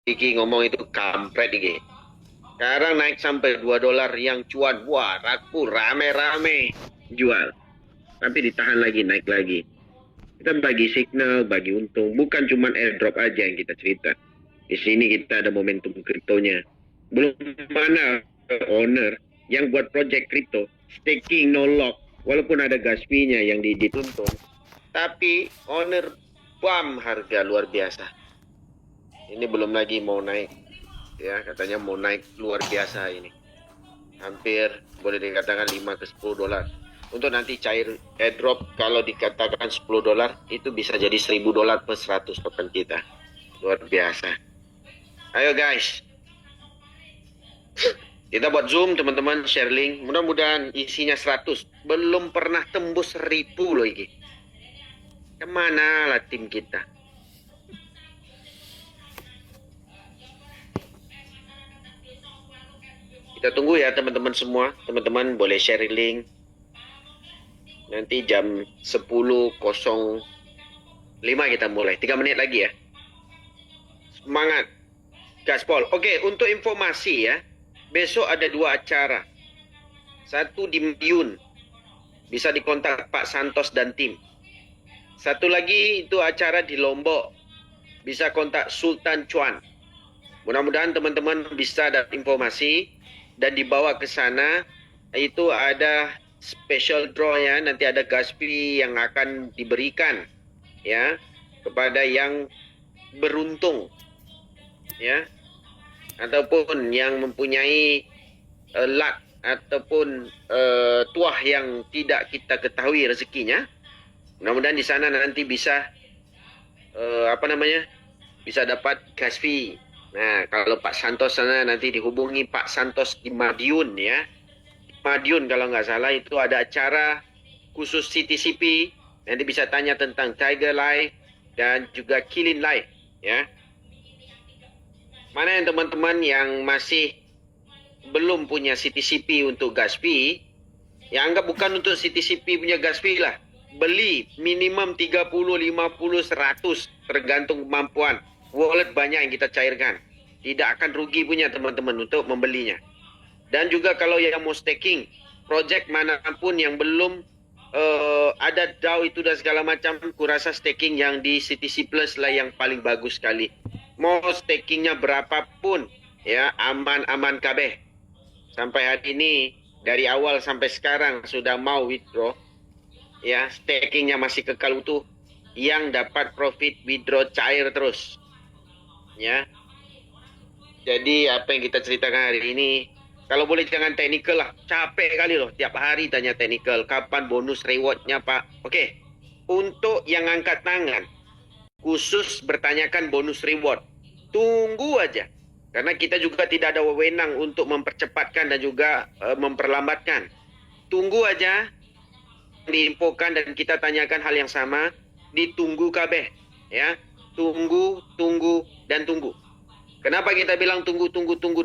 Iki ngomong itu kampret iki. Sekarang naik sampai $2 yang cuan. Wah, raku rame-rame jual. Tapi ditahan lagi, naik lagi. Kita bagi signal, bagi untung. Bukan cuma airdrop aja yang kita cerita. Di sini kita ada momentum kriptonya. Belum mana owner yang buat project kripto, staking no lock, walaupun ada gas fee-nya yang dituntun. Tapi owner bam harga luar biasa. Ini belum lagi mau naik. Ya, katanya mau naik luar biasa ini. Hampir boleh dikatakan 5 ke $10. Untuk nanti cair airdrop, kalau dikatakan $10 itu bisa jadi $1.000 per 100 token kita. Luar biasa. Ayo guys, kita buat zoom teman-teman, share link. Mudah-mudahan isinya 100. Belum pernah tembus 1000 loh ini. Kemana lah tim kita? Kita tunggu ya teman-teman semua. Teman-teman boleh share link. Nanti jam 10.05 kita mulai. 3 menit lagi ya. Semangat. Gaspol. Oke, untuk informasi ya. Besok ada 2 acara. Satu di Madiun. Bisa dikontak Pak Santos dan tim. Satu lagi itu acara di Lombok. Bisa kontak Sultan Chuan. Mudah-mudahan teman-teman bisa dapat informasi dan dibawa ke sana. Itu ada special draw ya, nanti ada gas fee yang akan diberikan ya kepada yang beruntung ya, ataupun yang mempunyai luck ataupun tuah yang tidak kita ketahui rezekinya. Mudah-mudahan di sana nanti bisa bisa dapat gas fee. Nah, kalau Pak Santos sana nanti dihubungi Pak Santos di Madiun ya. Madiun kalau nggak salah itu ada acara khusus CTCP. Nanti bisa tanya tentang Tiger Life dan juga Kilin Life ya. Mana yang teman-teman yang masih belum punya CTCP untuk gas fee, ya anggap bukan untuk CTCP punya gas fee lah. Beli minimum 30, 50, 100 tergantung kemampuan. Wallet banyak yang kita cairkan. Tidak akan rugi punya teman-teman untuk membelinya. Dan juga kalau yang mau staking, project manapun yang belum ada DAO itu dan segala macam, kurasa staking yang di CTC Plus lah yang paling bagus sekali. Mau stakingnya berapapun, ya aman-aman kabeh. Sampai hari ini, dari awal sampai sekarang sudah mau withdraw, ya stakingnya masih kekal utuh, yang dapat profit withdraw cair terus. Ya, jadi apa yang kita ceritakan hari ini, kalau boleh jangan technical lah, capek kali loh tiap hari tanya technical, kapan bonus rewardnya Pak. Oke, untuk yang angkat tangan khusus bertanyakan bonus reward, tunggu aja, karena kita juga tidak ada wewenang untuk mempercepatkan dan juga memperlambatkan. Tunggu aja, diinfokan dan kita tanyakan hal yang sama, ditunggu kabeh ya. Tunggu, dan tunggu. Kenapa kita bilang tunggu,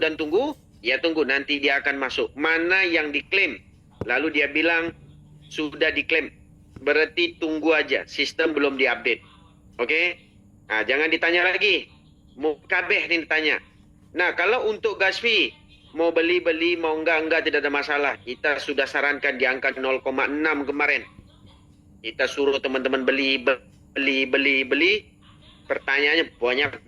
dan tunggu? Ya tunggu, nanti dia akan masuk. Mana yang diklaim? Lalu dia bilang, sudah diklaim. Berarti tunggu aja, sistem belum diupdate. Oke? Nah, jangan ditanya lagi. Mau kabeh nih ditanya. Nah, kalau untuk gas fee, mau beli, mau enggak, tidak ada masalah. Kita sudah sarankan di angka 0,6 kemarin. Kita suruh teman-teman beli. Pertanyaannya banyak.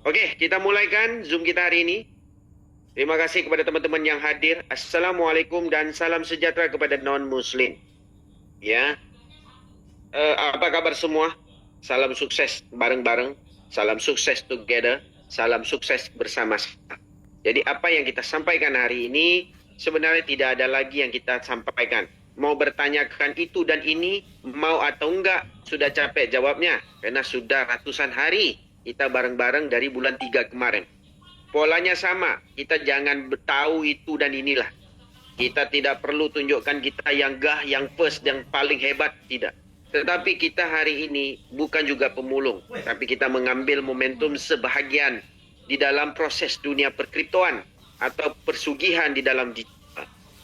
Oke, kita mulaikan Zoom kita hari ini. Terima kasih kepada teman-teman yang hadir. Assalamualaikum dan salam sejahtera kepada non-muslim. Ya, apa kabar semua? Salam sukses bareng-bareng. Salam sukses together. Salam sukses bersama-sama. Jadi apa yang kita sampaikan hari ini sebenarnya tidak ada lagi yang kita sampaikan. Mau bertanyakan itu dan ini, mau atau enggak, sudah capek jawabnya. Karena sudah ratusan hari kita bareng-bareng dari bulan 3 kemarin. Polanya sama, kita jangan tahu itu dan inilah. Kita tidak perlu tunjukkan kita yang gah, yang first, yang paling hebat, tidak. Tetapi kita hari ini bukan juga pemulung, tapi kita mengambil momentum sebahagian di dalam proses dunia perkriptoan atau persugihan di dalam digital.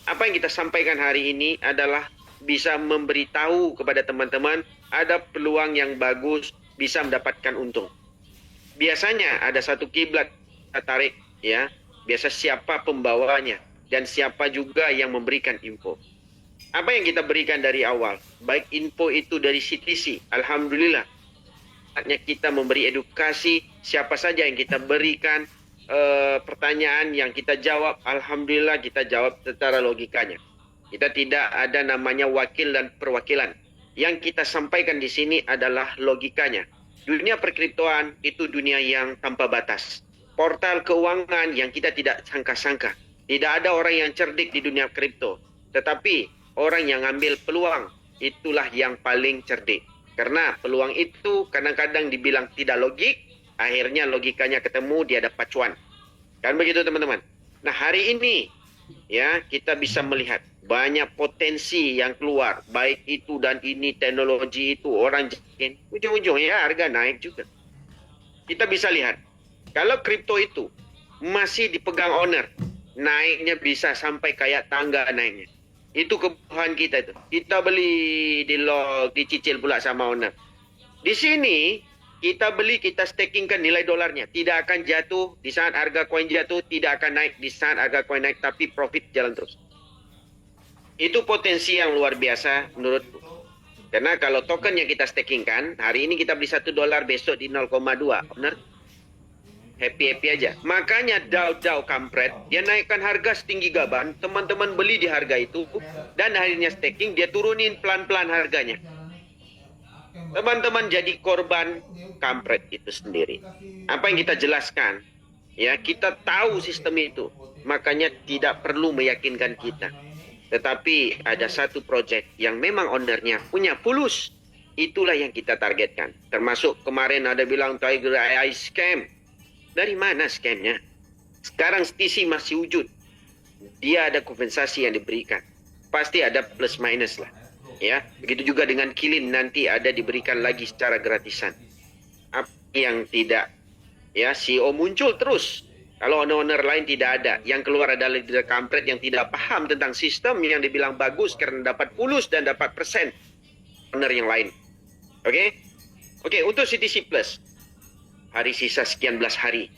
Apa yang kita sampaikan hari ini adalah bisa memberitahu kepada teman-teman ada peluang yang bagus bisa mendapatkan untung. biasanya ada satu kiblat kita tarik, ya. Biasa siapa pembawanya dan siapa juga yang memberikan info. Apa yang kita berikan dari awal? Baik info itu dari CTC, alhamdulillah. Saatnya kita memberi edukasi, siapa saja yang kita berikan pertanyaan yang kita jawab, alhamdulillah kita jawab secara logikanya. Kita tidak ada namanya wakil dan perwakilan. Yang kita sampaikan di sini adalah logikanya. Dunia perkriptoan itu dunia yang tanpa batas. Portal keuangan yang kita tidak sangka-sangka. Tidak ada orang yang cerdik di dunia kripto. Tetapi orang yang ambil peluang, itulah yang paling cerdik. Karena peluang itu kadang-kadang dibilang tidak logik, akhirnya logikanya ketemu, dia dapat cuan. Kan begitu teman-teman. Nah hari ini ya kita bisa melihat banyak potensi yang keluar. Baik itu dan ini, teknologi itu, orang jekin. Ujung-ujungnya harga naik juga. Kita bisa lihat. Kalau kripto itu masih dipegang owner, naiknya bisa sampai kayak tangga naiknya. Itu kebutuhan kita itu. Kita beli, di log, dicicil pula sama owner. Di sini kita beli, kita stakingkan nilai dolarnya. Tidak akan jatuh di saat harga koin jatuh, tidak akan naik di saat harga koin naik, tapi profit jalan terus. Itu potensi yang luar biasa menurutku. Karena kalau token yang kita stakingkan, hari ini kita beli $1, besok di 0,2. Benar? Happy-happy aja. Makanya DAO kampret, dia naikkan harga setinggi gaban, teman-teman beli di harga itu, dan akhirnya staking, dia turunin pelan-pelan harganya. Teman-teman jadi korban kampret itu sendiri. Apa yang kita jelaskan, ya kita tahu sistem itu, makanya tidak perlu meyakinkan kita. Tetapi ada satu project yang memang ownernya punya fulus, itulah yang kita targetkan. Termasuk kemarin ada bilang Tiger AI scam. Dari mana scamnya? Sekarang STC masih wujud. Dia ada kompensasi yang diberikan. Pasti ada plus minus lah. Ya, begitu juga dengan Kilin nanti ada diberikan lagi secara gratisan. Apa yang tidak? Ya, CEO muncul terus. Kalau owner lain tidak ada. Yang keluar adalah leader kampret yang tidak paham tentang sistem yang dibilang bagus karena dapat fulus dan dapat persen. Owner yang lain. Oke? Oke, untuk CTC Plus. Hari sisa sekian belas hari.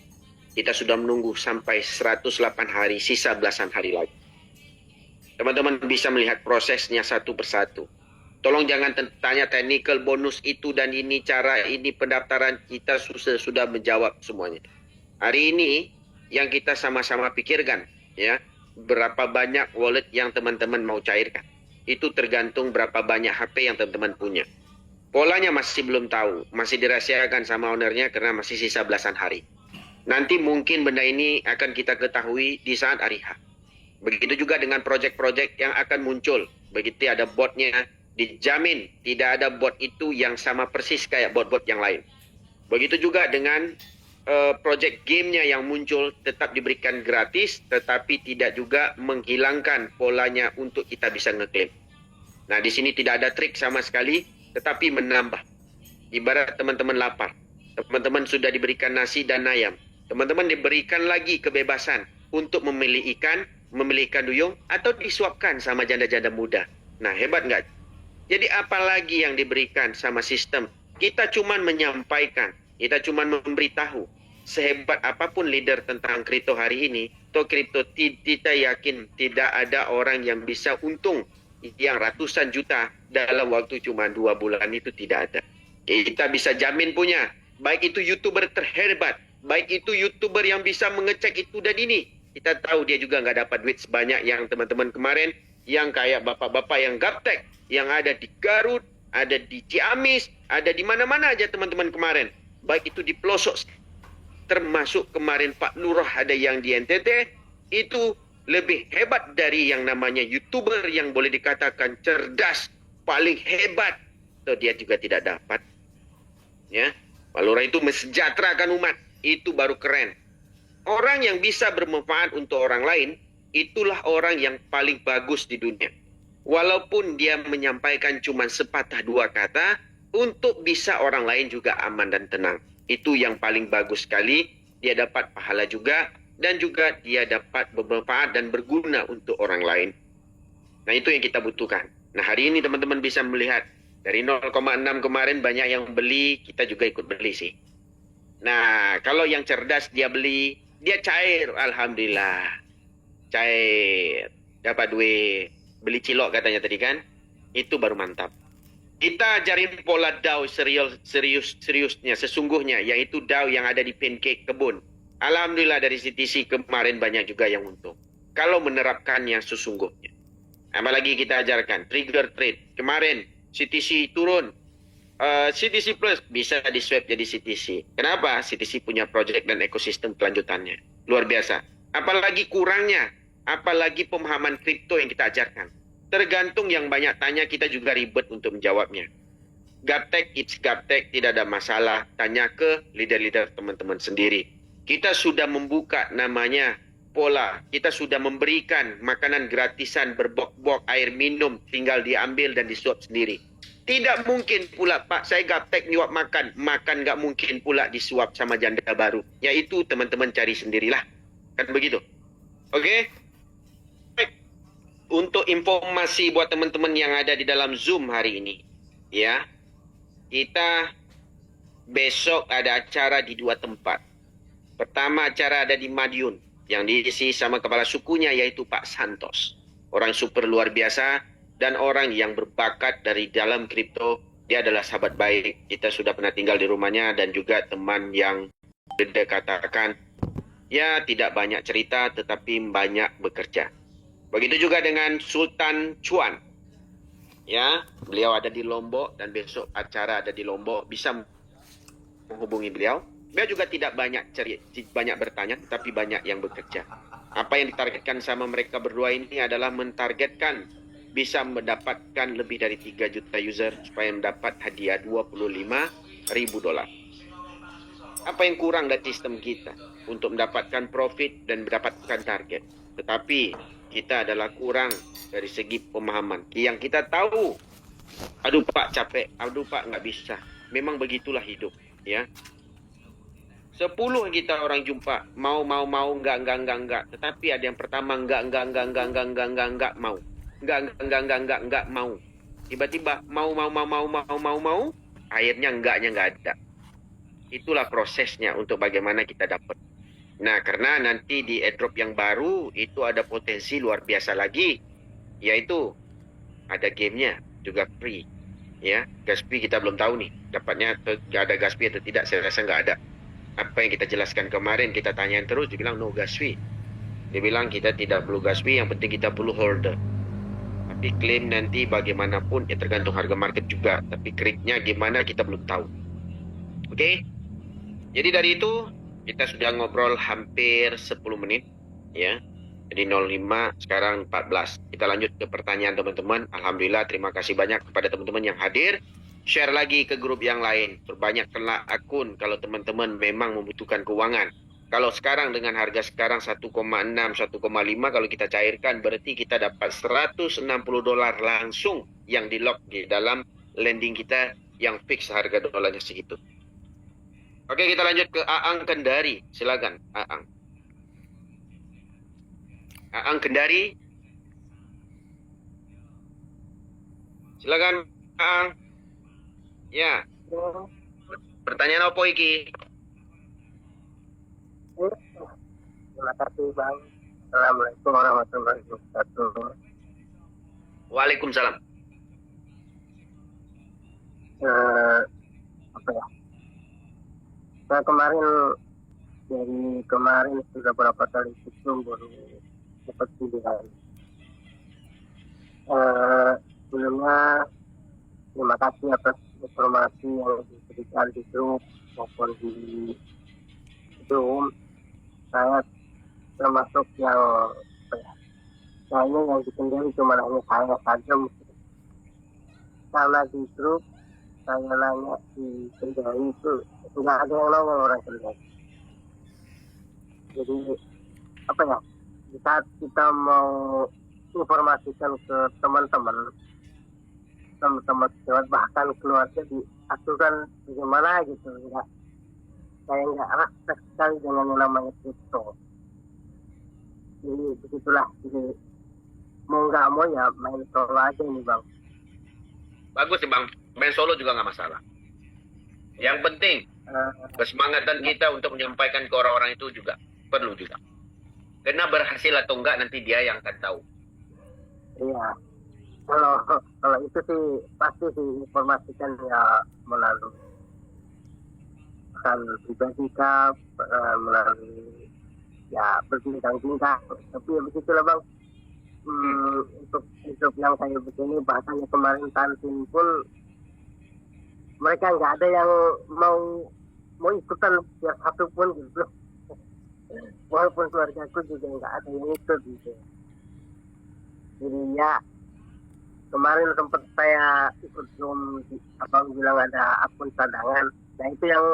Kita sudah menunggu sampai 108 hari, sisa belasan hari lagi. Teman-teman bisa melihat prosesnya satu persatu. Tolong jangan tanya technical bonus itu dan ini, cara ini, pendaftaran. Kita sudah menjawab semuanya. Hari ini yang kita sama-sama pikirkan, ya, berapa banyak wallet yang teman-teman mau cairkan. Itu tergantung berapa banyak HP yang teman-teman punya. Polanya masih belum tahu, masih dirahasiakan sama ownernya karena masih sisa belasan hari. Nanti mungkin benda ini akan kita ketahui di saat hari H. Begitu juga dengan project-project yang akan muncul. Begitu ada botnya, dijamin tidak ada bot itu yang sama persis kayak bot-bot yang lain. Begitu juga dengan project gamenya yang muncul, tetap diberikan gratis, tetapi tidak juga menghilangkan polanya untuk kita bisa ngeklaim. Nah di sini tidak ada trik sama sekali. Tetapi menambah. Ibarat teman-teman lapar. Teman-teman sudah diberikan nasi dan ayam. Teman-teman diberikan lagi kebebasan untuk memilih ikan, memilih ikan duyung, atau disuapkan sama janda-janda muda. Nah, hebat nggak? Jadi apalagi yang diberikan sama sistem? Kita cuma menyampaikan. Kita cuma memberitahu. Sehebat apapun leader tentang kripto hari ini, kripto kita yakin tidak ada orang yang bisa untung yang ratusan juta dalam waktu cuma 2 bulan, itu tidak ada. Kita bisa jamin punya. Baik itu YouTuber terhebat, baik itu YouTuber yang bisa mengecek itu dan ini. Kita tahu dia juga nggak dapat duit sebanyak yang teman-teman kemarin, yang kayak bapak-bapak yang gaptek, yang ada di Garut, ada di Ciamis, ada di mana-mana aja teman-teman kemarin. Baik itu di pelosok, termasuk kemarin Pak Lurah ada yang di NTT, itu lebih hebat dari yang namanya YouTuber yang boleh dikatakan cerdas, paling hebat. So, dia juga tidak dapat. Ya, Pak Lurah itu mesejahterakan umat, itu baru keren. Orang yang bisa bermanfaat untuk orang lain, itulah orang yang paling bagus di dunia. Walaupun dia menyampaikan cuma sepatah dua kata, untuk bisa orang lain juga aman dan tenang. Itu yang paling bagus sekali, dia dapat pahala juga, dan juga dia dapat bermanfaat dan berguna untuk orang lain. Nah itu yang kita butuhkan. Nah hari ini teman-teman bisa melihat, dari 0,6 kemarin banyak yang beli, kita juga ikut beli sih. Nah, kalau yang cerdas dia beli, dia cair, alhamdulillah. Cair. Dapat duit. Beli cilok katanya tadi kan. Itu baru mantap. Kita ajarin pola DAO seriusnya, sesungguhnya, yaitu DAO yang ada di pancake kebun. Alhamdulillah dari CTC kemarin banyak juga yang untung. Kalau menerapkannya sesungguhnya. Apalagi kita ajarkan, trigger trade. Kemarin CTC turun. CTC Plus bisa di swap jadi CTC. Kenapa? CTC punya project dan ekosistem kelanjutannya. Luar biasa. Apalagi kurangnya. Apalagi pemahaman kripto yang kita ajarkan. Tergantung yang banyak tanya, kita juga ribet untuk menjawabnya. Gaptek, it's gaptek, tidak ada masalah. Tanya ke leader-leader teman-teman sendiri. Kita sudah membuka namanya pola. Kita sudah memberikan makanan gratisan berbok-bok air minum. Tinggal diambil dan disuap sendiri. Tidak mungkin pula, Pak, saya gaptek nyuap makan. Makan nggak mungkin pula disuap sama janda baru. Yaitu teman-teman cari sendirilah. Kan begitu. Oke? Untuk informasi buat teman-teman yang ada di dalam Zoom hari ini. Ya. Kita besok ada acara di 2 tempat. Pertama acara ada di Madiun. Yang diisi sama kepala sukunya yaitu Pak Santos. Orang super luar biasa. Dan orang yang berbakat dari dalam kripto, dia adalah sahabat baik. Kita sudah pernah tinggal di rumahnya dan juga teman yang dikatakan, ya tidak banyak cerita tetapi banyak bekerja. Begitu juga dengan Sultan Chuan. Ya, beliau ada di Lombok dan besok acara ada di Lombok. Bisa menghubungi beliau. Beliau juga tidak banyak bertanya tetapi banyak yang bekerja. Apa yang ditargetkan sama mereka berdua ini adalah mentargetkan bisa mendapatkan lebih dari 3 juta user supaya mendapat hadiah $25,000. Apa yang kurang dari sistem kita untuk mendapatkan profit dan mendapatkan target? Tetapi kita adalah kurang dari segi pemahaman. Yang kita tahu, aduh Pak capek, aduh Pak nggak bisa. Memang begitulah hidup, ya. 10 kita orang jumpa, mau, enggak. Tetapi ada yang pertama enggak mau. Enggak mau. Tiba-tiba mau. Akhirnya enggaknya enggak ada. Itulah prosesnya untuk bagaimana kita dapat. Nah, karena nanti di airdrop yang baru itu ada potensi luar biasa lagi. Yaitu ada gamenya juga free. Ya, Gaspi kita belum tahu nih. Dapatnya ada Gaspi atau tidak, saya rasa enggak ada. Apa yang kita jelaskan kemarin, kita tanyain terus, dia bilang no Gaspi. Dia bilang kita tidak perlu Gaspi, yang penting kita perlu holder. Tapi klaim nanti bagaimanapun ya tergantung harga market juga. Tapi kreditnya gimana kita belum tahu. Oke? Jadi dari itu kita sudah ngobrol hampir 10 menit. Ya. Jadi 05 sekarang 14. Kita lanjut ke pertanyaan teman-teman. Alhamdulillah terima kasih banyak kepada teman-teman yang hadir. Share lagi ke grup yang lain. Perbanyakkanlah akun kalau teman-teman memang membutuhkan keuangan. Kalau sekarang dengan harga sekarang 1,6, 1,5 kalau kita cairkan berarti kita dapat $160 langsung yang di lock di dalam lending kita yang fix harga dolarnya segitu. Oke, kita lanjut ke Aang Kendari. Silakan Aang. Aang Kendari. Silakan Aang. Ya. Pertanyaan apa iki? Terima kasih Bang. Assalamualaikum warahmatullahi wabarakatuh. Waalaikumsalam. Apa ya? Saya kemarin sudah berapa kali sistem baru dapat pilihan. Sebelumnya terima kasih atas informasi yang diberikan di grup maupun di Zoom. Saya termasuk yang kayaknya yang dikendali cuma hanya saya saja mungkin. Karena di grup saya nanya di kendali itu nggak ada yang nongol orang kendali. Jadi apa ya, di saat kita mau informasikan ke teman-teman bahkan keluarga diaturkan bagaimana gitu, saya nggak rasa sekali dengan yang namanya kripto. Jadi begitulah, jadi mau nggak mau ya main solo aja ini Bang. Bagus sih Bang, main solo juga nggak masalah. Yang penting Kesemangatan kita untuk menyampaikan ke orang-orang itu juga perlu juga. Karena berhasil atau enggak nanti dia yang akan tahu. Iya. Kalau itu sih pasti diinformasikan ya melalui pribadi kah, melalui ya berbincang-bincang. Tapi ya begitulah bang. Untuk hidup yang kayak begini bahkan kemarin kantin pun mereka nggak ada yang mau ikutan biar satu pun gitu. Walaupun keluarga aku juga nggak ada yang ikut gitu. Jadi ya kemarin sempat saya ikut Zoom, abang bilang ada akun cadangan. Nah itu yang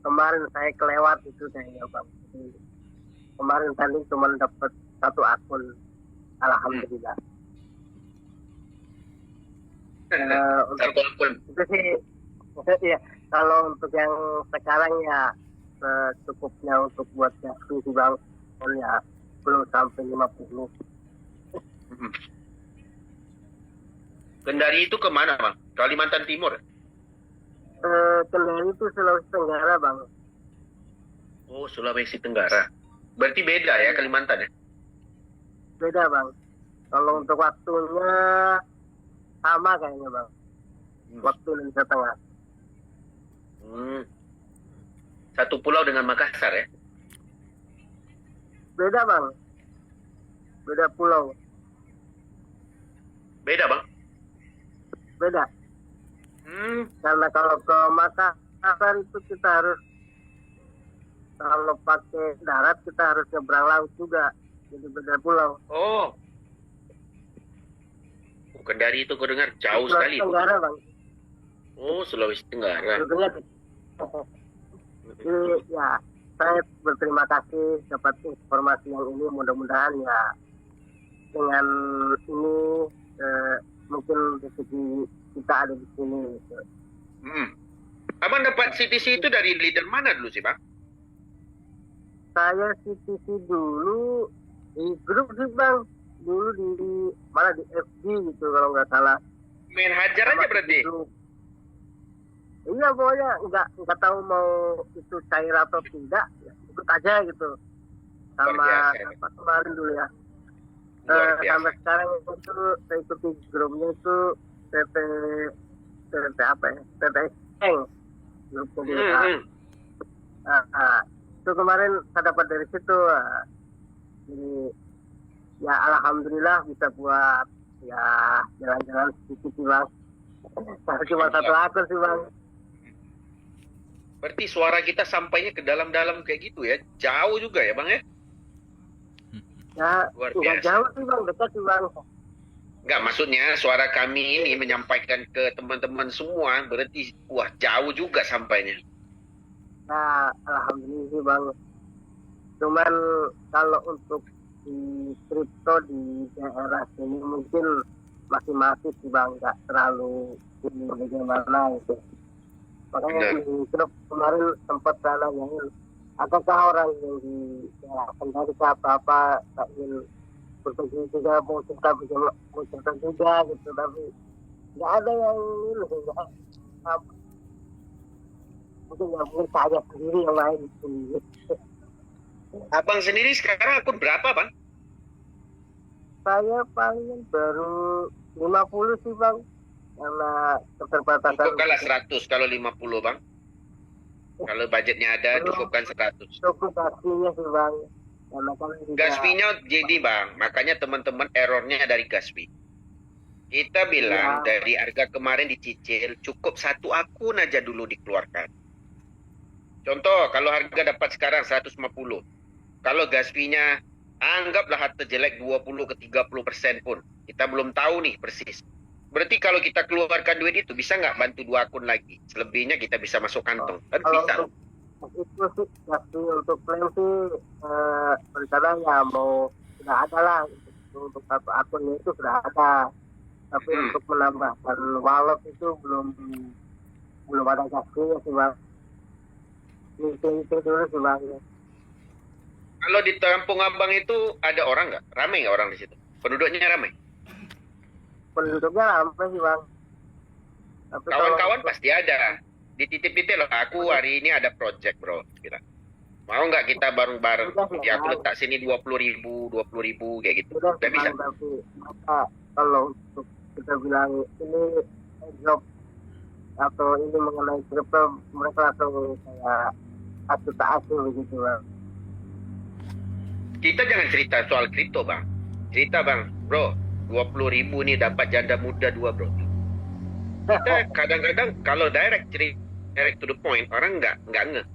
kemarin saya kelewat itu kayaknya bang. Jadi, kemarin tadi cuma dapat satu akun, alhamdulillah. Untuk Satu akun. itu sih, ya kalau untuk yang sekarang ya cukupnya untuk buat gaji sih bang, ya belum sampai 50. Kendari itu kemana bang? Kalimantan Timur? Kendari itu Sulawesi Tenggara bang. Oh, Sulawesi Tenggara. Berarti beda ya Kalimantan ya? Beda bang. Kalau untuk waktunya sama kayaknya bang. Waktu Indonesia Tengah. Satu pulau dengan Makassar ya? Beda bang. Beda pulau. Beda bang? Beda. Karena kalau ke Makassar itu kita harus, kalau pakai darat kita harus nyebrang laut juga. Jadi beda pulau. Oh. Kendari itu kau dengar jauh Sulawesi sekali. Tenggara bang. Oh, Sulawesi Tenggara. Jadi ya saya berterima kasih dapat informasi yang ini, mudah-mudahan ya dengan ini mungkin rezeki kita ada di sini. Gitu. Abang dapat CTC itu dari leader mana dulu sih bang? Saya CTC dulu di grup sih bang, dulu di mana di FB gitu kalau nggak salah. Main hajar aja berarti? Iya pokoknya nggak tahu mau itu cair atau tidak, ya, ikut aja gitu. Sama apa kemarin dulu ya. Sampai sekarang itu saya ikuti grupnya itu PP apa ya? PPSeng grup komunitas. Itu kemarin saya dapat dari situ. Jadi ya alhamdulillah bisa buat ya jalan-jalan sedikit sih bang. Cuma satu akun sih bang. Berarti suara kita sampainya ke dalam-dalam kayak gitu ya? Jauh juga ya bang ya? Ya, nggak jauh sih bang, dekat sih bang. Nggak, maksudnya suara kami ini menyampaikan ke teman-teman semua, berarti wah jauh juga sampainya. Nah, alhamdulillah sih bang. Cuman kalau untuk di kripto di daerah sini mungkin masih sih bang, nggak terlalu ini bagaimana gitu. Makanya di grup kemarin sempat saya nanyain, apakah orang yang di Kendari ke apa ingin berbagi juga, mau cerita juga gitu, tapi nggak ada yang ini, mungkin saya sendiri yang lain gitu. Abang sendiri sekarang akun berapa bang? Saya paling baru 50 sih bang, karena keterbatasan. Cukupkanlah 100 kalau 50 bang. Kalau budgetnya ada cukupkan 100. Cukup gasnya sih bang. Karena kan Gasfinya jadi bang, makanya teman-teman errornya dari Gasfi. Kita bilang dari harga kemarin dicicil cukup satu akun aja dulu dikeluarkan. Contoh kalau harga dapat sekarang 150. Kalau Gasfinya anggaplah harga jelek 20 ke 30% pun. Kita belum tahu nih persis. Berarti kalau kita keluarkan duit itu bisa nggak bantu 2 akun lagi? Selebihnya kita bisa masuk kantong. Kan bisa. Itu sih Gasfi untuk klaim sih rencana ya mau sudah ada lah untuk satu akunnya itu sudah ada. Tapi untuk menambahkan wallet itu belum ada Gasfinya sih bang. Itu dulu sih bang. Kalau di Kampung Abang itu ada orang nggak? Ramai nggak orang di situ? Penduduknya ramai? Penduduknya ramai sih bang. Kawan-kawan pasti ada. dititip-titip loh. Aku hari ini ada project bro. Bilang. Mau nggak kita bareng-bareng? Ya aku letak sini 20.000 kayak gitu. Sudah Nggak bisa. tapi maka kalau untuk kita bilang ini job atau ini mengenai kripto, mereka langsung kayak asuh tak asuh begitu bang. Kita jangan cerita soal kripto bang. Cerita bang, bro. 20.000 nih dapat janda muda 2 bro. Kita kadang-kadang kalau direct to the point, orang nggak ngeh.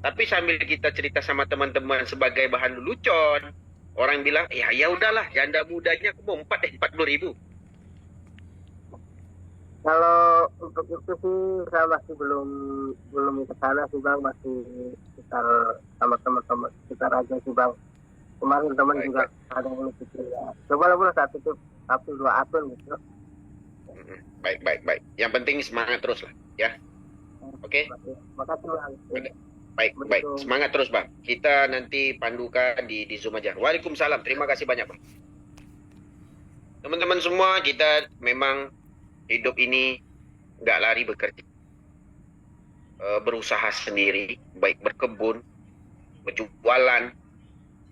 Tapi sambil kita cerita sama teman-teman sebagai bahan lelucon, orang bilang, ya udahlah, janda mudanya aku mau 40.000. Kalau untuk itu sih saya masih belum ke sana sih bang, masih sekitar sama teman-teman sekitar aja sih bang. Kemarin teman Baik, juga ada yang mikir ya. Coba lah boleh satu tuh 1-2 akun gitu. Baik. Yang penting semangat terus lah, ya. Oke? Makasih bang. Baik. Semangat terus bang. Kita nanti pandukan di Zoom aja. Waalaikumsalam. Terima kasih banyak bang. Teman-teman semua, kita memang hidup ini nggak lari bekerja. Berusaha sendiri, baik berkebun, berjualan,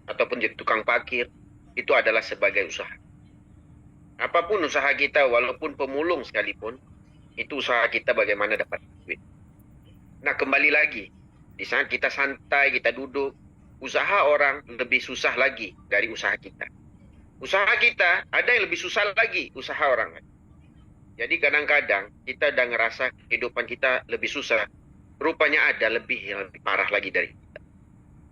ataupun jadi tukang parkir, itu adalah sebagai usaha. Apapun usaha kita, walaupun pemulung sekalipun, itu usaha kita bagaimana dapat duit. Nah, kembali lagi, di saat kita santai, kita duduk, usaha orang lebih susah lagi dari usaha kita. Usaha kita, ada yang lebih susah lagi usaha orang lain. Jadi kadang-kadang kita udah ngerasa kehidupan kita lebih susah, rupanya ada yang lebih parah lagi dari kita.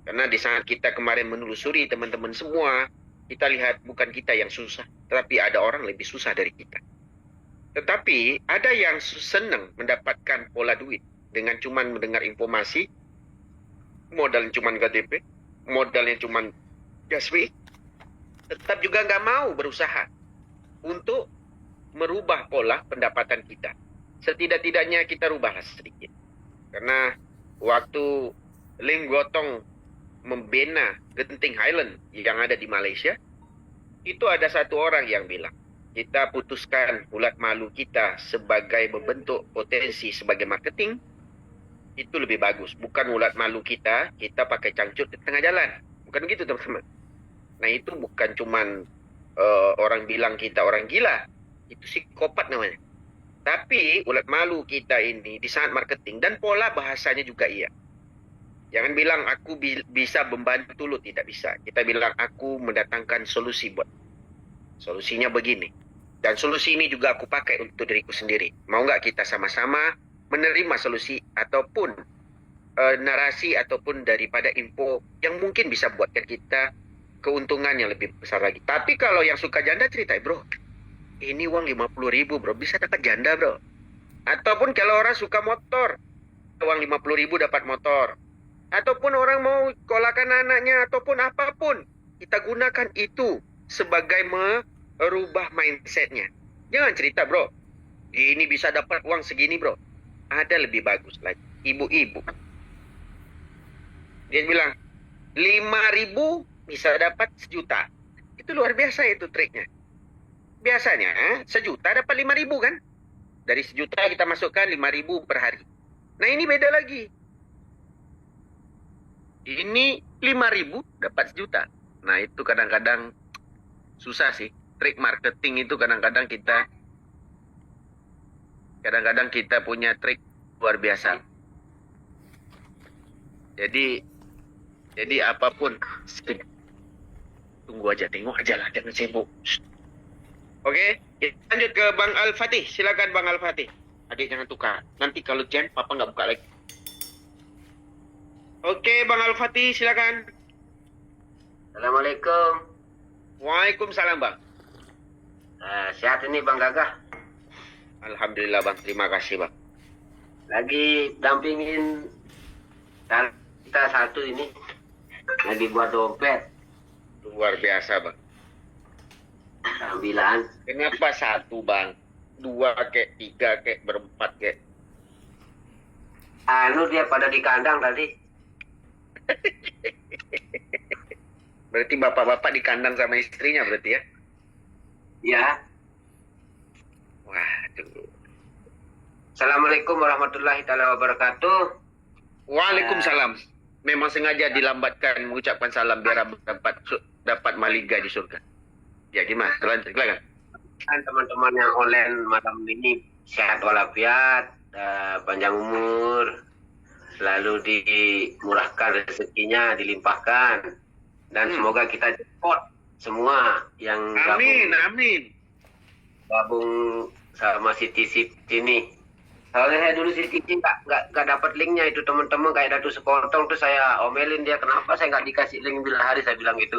Karena di saat kita kemarin menelusuri teman-teman semua, kita lihat bukan kita yang susah, tetapi ada orang lebih susah dari kita. Tetapi ada yang senang mendapatkan pola duit dengan cuman mendengar informasi, modalnya cuman KTP, modalnya cuman gas fee, tetap juga nggak mau berusaha untuk merubah pola pendapatan kita. Setidak-tidaknya kita rubahlah sedikit. Karena waktu Lim Gotong membina Genting Highland yang ada di Malaysia, itu ada satu orang yang bilang, kita putuskan ulat malu kita sebagai membentuk potensi sebagai marketing, itu lebih bagus. Bukan ulat malu kita pakai cangcut di tengah jalan. Bukan gitu teman-teman. Nah itu bukan cuman orang bilang kita orang gila, itu psikopat namanya. Tapi ulat malu kita ini di saat marketing, dan pola bahasanya juga iya. Jangan bilang aku bisa membantu lu, tidak bisa. Kita bilang aku mendatangkan solusi buat. Solusinya begini. Dan solusi ini juga aku pakai untuk diriku sendiri. Mau nggak kita sama-sama menerima solusi ataupun narasi ataupun daripada info yang mungkin bisa buatkan kita keuntungan yang lebih besar lagi. Tapi kalau yang suka janda cerita, bro, ini uang 50.000 bro, bisa dapat janda bro. Ataupun kalau orang suka motor, uang 50.000 dapat motor. Ataupun orang mau sekolahkan anaknya, ataupun apapun, kita gunakan itu sebagai merubah mindsetnya. Jangan cerita bro, ini bisa dapat uang segini bro. Ada lebih bagus lagi, ibu-ibu. Dia bilang 5.000 bisa dapat 1 juta. Itu luar biasa itu triknya. Biasanya 1 juta dapat 5.000 kan? Dari 1 juta kita masukkan 5.000 per hari. Nah ini beda lagi. Ini 5.000 dapat 1 juta. Nah itu kadang-kadang susah sih. Trik marketing itu kadang-kadang kita punya trik luar biasa. Jadi apapun, tunggu aja, tengok aja lah, jangan sibuk. Oke, kita lanjut ke Bang Al-Fatih. Silakan Bang Al-Fatih. Adik jangan tukar. Nanti kalau jam, Papa nggak buka lagi. Oke, Bang Al-Fatih, silakan. Assalamualaikum. Waalaikumsalam, Bang. Sehat ini Bang Gagah. Alhamdulillah, Bang. Terima kasih, Bang. Lagi dampingin kita satu ini. Lagi buat dompet. Luar biasa, Bang. Ambilan. Kenapa 1, Bang? 2 kek, 3 kek, berempat kek. Dia pada di kandang tadi. Berarti bapak-bapak di kandang sama istrinya berarti ya? Ya. Waduh. Assalamualaikum warahmatullahi taala wabarakatuh. Waalaikumsalam. Memang sengaja dilambatkan mengucapkan salam biar dapat maliga di surga. Ya gimana? Silakan. Dan teman-teman yang online malam ini sehat walafiat, panjang umur, selalu dimurahkan rezekinya, dilimpahkan, dan semoga kita support semua yang Amin. gabung sama City ini. Soalnya saya dulu City nggak dapat linknya itu, teman-teman kayak Datu Sekotong tuh saya omelin dia, kenapa saya nggak dikasih link bila hari, saya bilang gitu.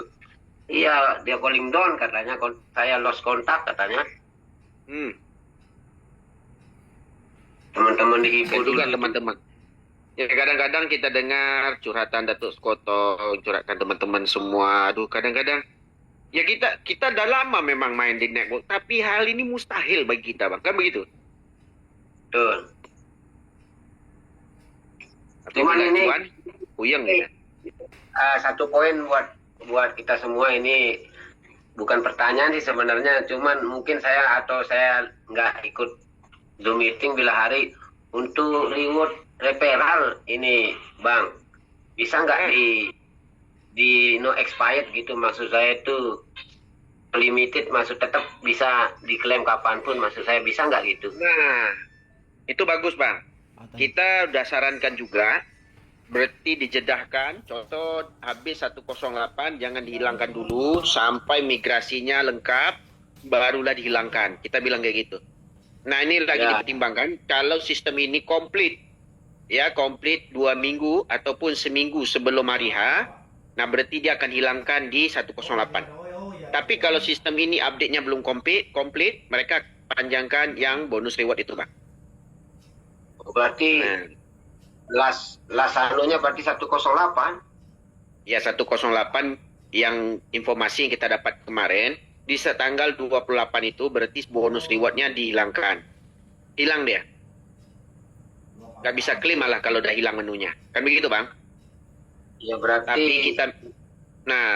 Iya, dia calling down katanya, saya lost kontak katanya. Teman-teman dihibur Juga dulu. teman-teman. Ya kadang-kadang kita dengar curhatan Datuk Sekotong, curhatan teman-teman semua. Aduh, kadang-kadang ya kita dah lama memang main di network, tapi hal ini mustahil bagi kita, Bang. Kan begitu? Betul. Tapi Cuman ini puyeng ya. satu poin buat kita semua ini, bukan pertanyaan sih sebenarnya, cuman mungkin saya nggak ikut Zoom meeting bila hari untuk reward referral ini, Bang. Bisa nggak di no expired gitu, maksud saya itu limited, maksud tetap bisa diklaim kapanpun, maksud saya bisa nggak gitu? Nah, itu bagus, Bang. Kita udah sarankan juga, berarti dijedahkan, contoh habis 108 jangan dihilangkan dulu sampai migrasinya lengkap, barulah dihilangkan. Kita bilang kayak gitu. Nah, ini lagi dipertimbangkan, kalau sistem ini komplit 2 minggu ataupun seminggu sebelum hari H, nah berarti dia akan hilangkan di 108. Tapi kalau sistem ini update-nya belum komplit, mereka panjangkan yang bonus reward itu, Bang. Berarti last anunya berarti 108. Ya, 108 yang informasi yang kita dapat kemarin, di tanggal 28 itu berarti bonus rewardnya dihilangkan. Hilang dia. Nggak bisa klaim malah kalau udah hilang menunya. Kan begitu, Bang? Ya berarti.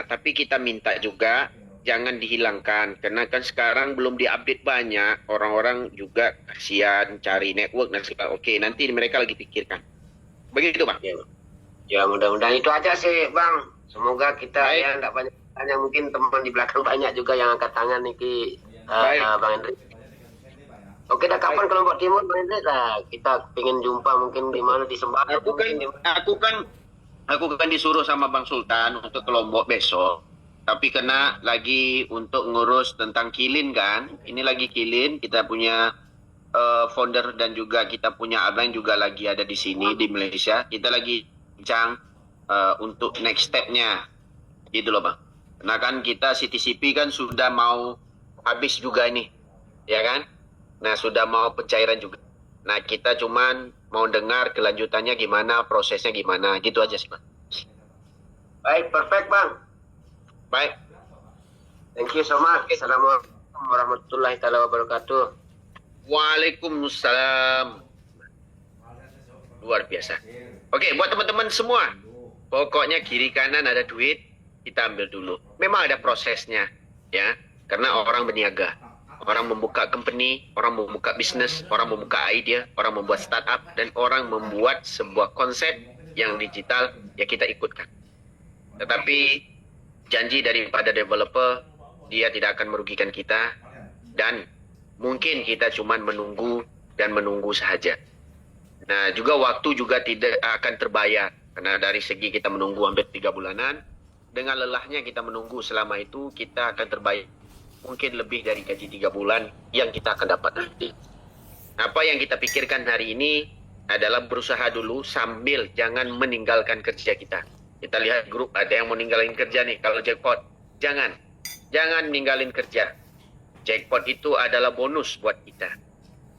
Tapi kita minta juga jangan dihilangkan, karena kan sekarang belum diupdate banyak, orang-orang juga kasihan cari network dan segala. Oke, nanti mereka lagi pikirkan. Begitu, Bang? Ya mudah-mudahan itu aja sih, Bang. Semoga kita ya enggak banyak tanya, mungkin teman di belakang banyak juga yang angkat tangan nih, Bang Hendrik. Oke, dah kapan kelompok timur, Bang Hendrik? Nah, kita pengen jumpa mungkin di mana, di Sembah. Aku kan disuruh sama Bang Sultan untuk ke Lombok besok. Tapi kena lagi untuk ngurus tentang kilin kan. Ini lagi kilin, kita punya founder dan juga kita punya abang juga lagi ada di sini di Malaysia. Kita lagi bincang untuk next step-nya. Gitu loh, Bang. Nah kan kita CTCP kan sudah mau habis juga ini. Ya kan? Nah sudah mau pencairan juga. Nah kita cuman mau dengar kelanjutannya gimana, prosesnya gimana. Gitu aja sih, Bang. Baik, perfect, Bang. Baik. Thank you so much. Assalamualaikum warahmatullahi taala wabarakatuh. Waalaikumsalam. Luar biasa. Oke, buat teman-teman semua, pokoknya kiri kanan ada duit, kita ambil dulu. Memang ada prosesnya, ya. Karena orang berniaga, orang membuka company, orang membuka bisnis, orang membuka ide, orang membuat startup, dan orang membuat sebuah konsep yang digital, ya kita ikutkan. Tetapi janji daripada developer, dia tidak akan merugikan kita, dan mungkin kita cuma menunggu dan menunggu saja. Nah, juga waktu juga tidak akan terbayar, karena dari segi kita menunggu hampir 3 bulanan, dengan lelahnya kita menunggu selama itu, kita akan terbayar mungkin lebih dari gaji 3 bulan yang kita akan dapat nanti. Apa yang kita pikirkan hari ini adalah berusaha dulu sambil jangan meninggalkan kerja kita. Kita lihat grup ada yang mau ninggalin kerja nih. Kalau jackpot, jangan ninggalin kerja. Jackpot itu adalah bonus buat kita.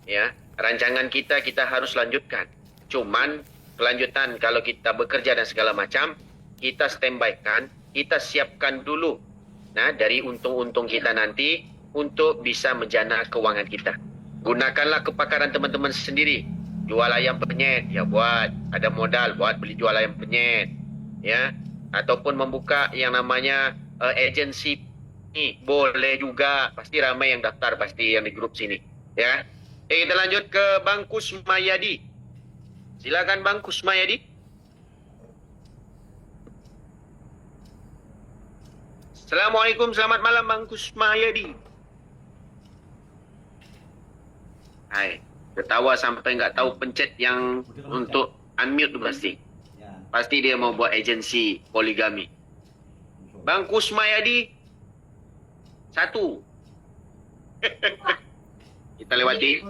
Ya, rancangan kita harus lanjutkan. Cuman kelanjutan kalau kita bekerja dan segala macam, kita standby kan, kita siapkan dulu. Nah, dari untung-untung kita nanti untuk bisa menjana keuangan kita. Gunakanlah kepakaran teman-teman sendiri. Jual ayam penyet, ya buat. Ada modal buat beli jual ayam penyet. Ya, ataupun membuka yang namanya agensi ini boleh juga, pasti ramai yang daftar pasti yang di grup sini, ya. Kita lanjut ke Bang Kusmayadi. Silakan Bang Kusmayadi. Assalamualaikum, selamat malam Bang Kusmayadi. Hai, ketawa sampai nggak tahu pencet yang untuk unmute tu pasti. Pasti dia mau buat agensi poligami. Bang Kusmayadi, satu. Kita lewati.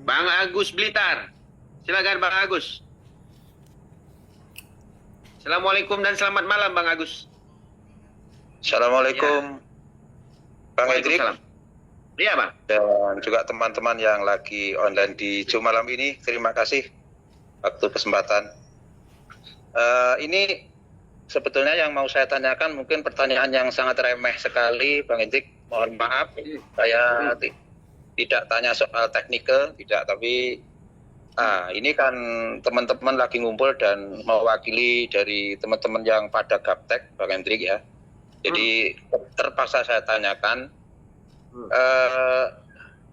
Bang Agus Blitar. Silakan Bang Agus. Assalamualaikum dan selamat malam Bang Agus. Assalamualaikum, Bang Hendrik, Waalaikumsalam. Iya Bang. dan juga teman-teman yang lagi online di Zoom malam ini. Terima kasih waktu kesempatan. Ini sebetulnya yang mau saya tanyakan mungkin pertanyaan yang sangat remeh sekali, Bang Hendrik. Mohon maaf, saya tidak tanya soal teknikal, tidak. Tapi ini kan teman-teman lagi ngumpul dan mewakili dari teman-teman yang pada gaptek, Bang Hendrik ya. Jadi terpaksa saya tanyakan,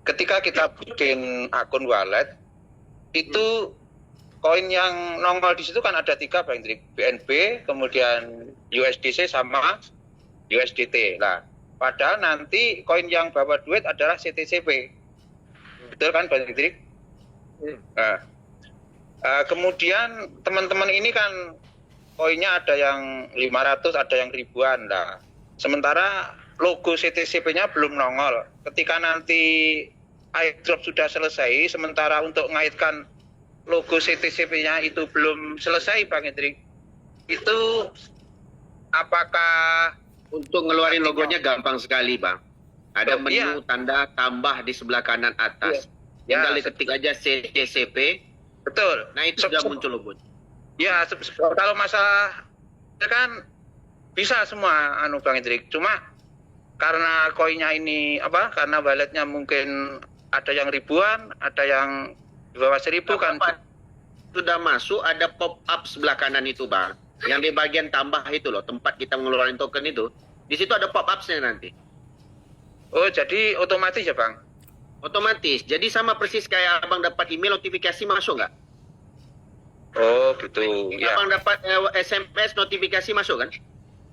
ketika kita bikin akun wallet, itu koin yang nongol di situ kan ada 3, Bang Hendrik. BNB, kemudian USDC sama USDT. Nah, padahal nanti koin yang bawa duit adalah CTCP. Betul kan, Bang Hendrik? Nah, kemudian teman-teman ini kan koinnya ada yang 500, ada yang ribuan lah. Sementara logo CTCP-nya belum nongol. Ketika nanti airdrop sudah selesai, sementara untuk mengaitkan logo CTCP-nya itu belum selesai, Bang Hendrik. Itu apakah Untuk ngeluarin logonya gampang sekali Bang. Ada Oh, menu iya. tanda tambah di sebelah kanan atas. Ya, Tinggal diketik aja CTCP. betul? Nah itu sudah muncul logo. Ya, kalau masalah kan bisa semua, Bang Hendrik. Cuma karena koinnya ini karena walletnya mungkin ada yang ribuan, ada yang di bawah 1.000 kan. Sudah masuk, ada pop up sebelah kanan itu Bang. Yang di bagian tambah itu loh, tempat kita ngeluarin token itu. Di situ ada pop up-nya nanti. Oh, jadi otomatis ya, Bang? Otomatis. Jadi sama persis kayak Abang dapat email notifikasi masuk nggak? Oh, gitu. Ya. Abang dapat SMS notifikasi masuk kan?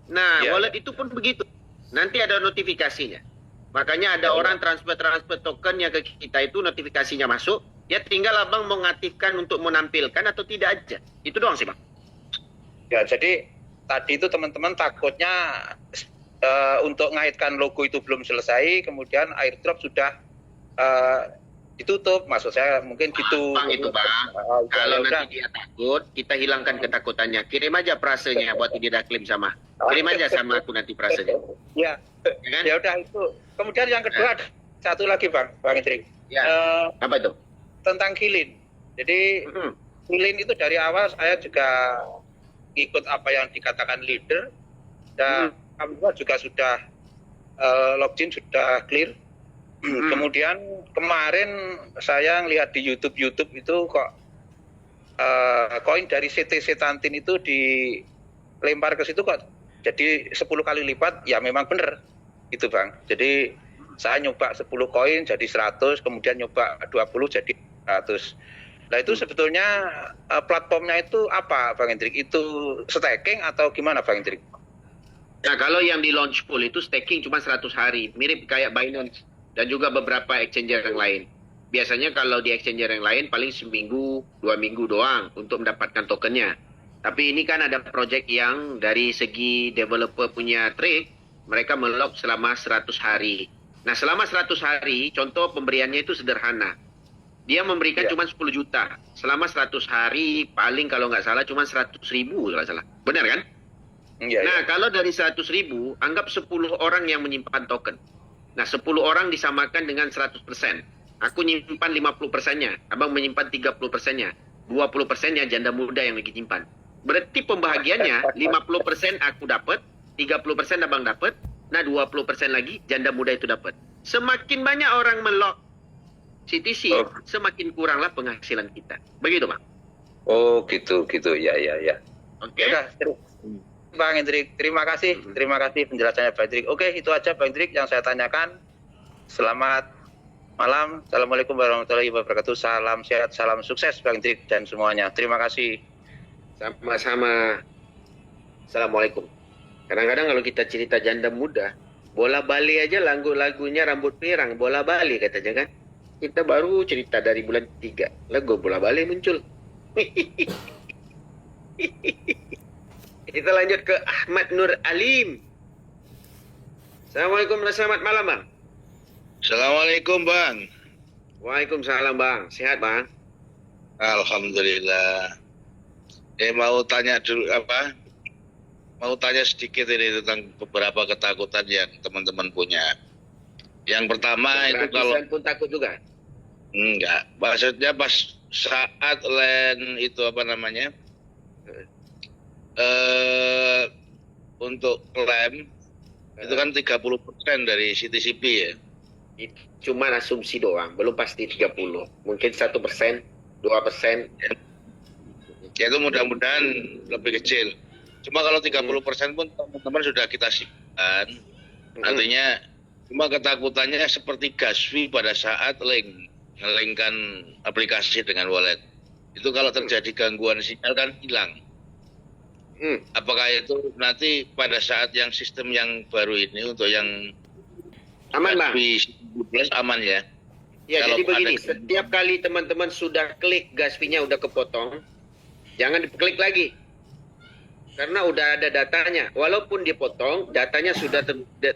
Nah, Ya, wallet itu pun begitu. Nanti ada notifikasinya. Makanya ada orang transfer token yang ke kita itu notifikasinya masuk. Ya tinggal Abang mau ngaktifkan untuk menampilkan atau tidak aja. Itu doang sih Bang. Ya, jadi tadi itu teman-teman takutnya untuk ngaitkan logo itu belum selesai, kemudian airdrop sudah ditutup. Maksud saya mungkin gitu. Bang itu Bang. Kalau nanti dia takut, kita hilangkan ketakutannya. Kirim aja prasenya buat tidak klaim sama. Kirim aja sama aku nanti prasenya. Ya, Ya kan? ya udah itu. Kemudian yang kedua ada satu lagi, Bang Hendrik. Ya. Apa itu? Tentang Kilin. Jadi Kilin itu dari awal saya juga ikut apa yang dikatakan leader, dan alhamdulillah juga sudah login, sudah clear. Kemudian kemarin saya lihat di YouTube itu kok koin dari CTC Tantin itu dilempar ke situ kok jadi 10 kali lipat. Ya memang benar itu Bang. Jadi saya nyoba 10 koin jadi 100, kemudian nyoba 20 jadi 100. Nah itu sebetulnya platformnya itu apa Bang Hendrik? Itu staking atau gimana Bang Hendrik? Nah kalau yang di launch pool itu staking cuma 100 hari. Mirip kayak Binance dan juga beberapa exchanger yang lain. Biasanya kalau di exchanger yang lain paling seminggu, 2 minggu doang untuk mendapatkan tokennya. Tapi ini kan ada project yang dari segi developer punya trade, mereka melock selama 100 hari. Nah selama 100 hari, contoh pemberiannya itu sederhana. Dia memberikan cuma 10 juta. Selama 100 hari, paling kalau nggak salah cuma 100.000 kalau nggak salah. Benar kan? Nah, kalau dari 100.000, anggap 10 orang yang menyimpan token. Nah, 10 orang disamakan dengan 100%. Aku nyimpan 50%-nya. Abang menyimpan 30%-nya. 20%-nya janda muda yang lagi nyimpan. Berarti pembahagiannya 50% aku dapat, 30% abang dapat, nah 20% lagi janda muda itu dapat. Semakin banyak orang melock CTC, semakin kuranglah penghasilan kita. Begitu, Bang. Oh, gitu. Ya. Oke. Bang Hendrik, terima kasih penjelasannya Bang Hendrik. Oke, itu aja Bang Hendrik yang saya tanyakan. Selamat malam. Assalamualaikum warahmatullahi wabarakatuh. Salam sehat, salam sukses Bang Dik dan semuanya. Terima kasih. Sama-sama. Assalamualaikum. Kadang-kadang kalau kita cerita janda muda, bola bali aja lagunya rambut pirang, bola bali katanya kan. Kita baru cerita dari bulan 3, lagu bola bali muncul. Kita lanjut ke Ahmad Nur Alim. Assalamualaikum dan selamat malam, Bang. Assalamualaikum Bang. Waalaikumsalam, Bang. Sehat, Bang? Alhamdulillah. Mau tanya dulu Mau tanya sedikit ini tentang beberapa ketakutan yang teman-teman punya. Yang pertama itu kalau pun takut juga. enggak, maksudnya pas saat land itu untuk klaim itu kan 30% dari CTCP ya. Itu cuma asumsi doang, belum pasti 30. Mungkin 1%, 2%. Ya itu mudah-mudahan lebih kecil. Cuma kalau 30% pun teman-teman sudah kita simpan. Artinya cuma ketakutannya seperti gas fee pada saat ngelingkan aplikasi dengan wallet. Itu kalau terjadi gangguan sinyal kan hilang. Apakah itu nanti pada saat yang sistem yang baru ini untuk yang aman, Bang? Plus aman ya? Ya, kalau jadi begini, setiap kali teman-teman sudah klik gas fee-nya udah kepotong, jangan diklik lagi. Karena udah ada datanya. Walaupun dipotong, datanya sudah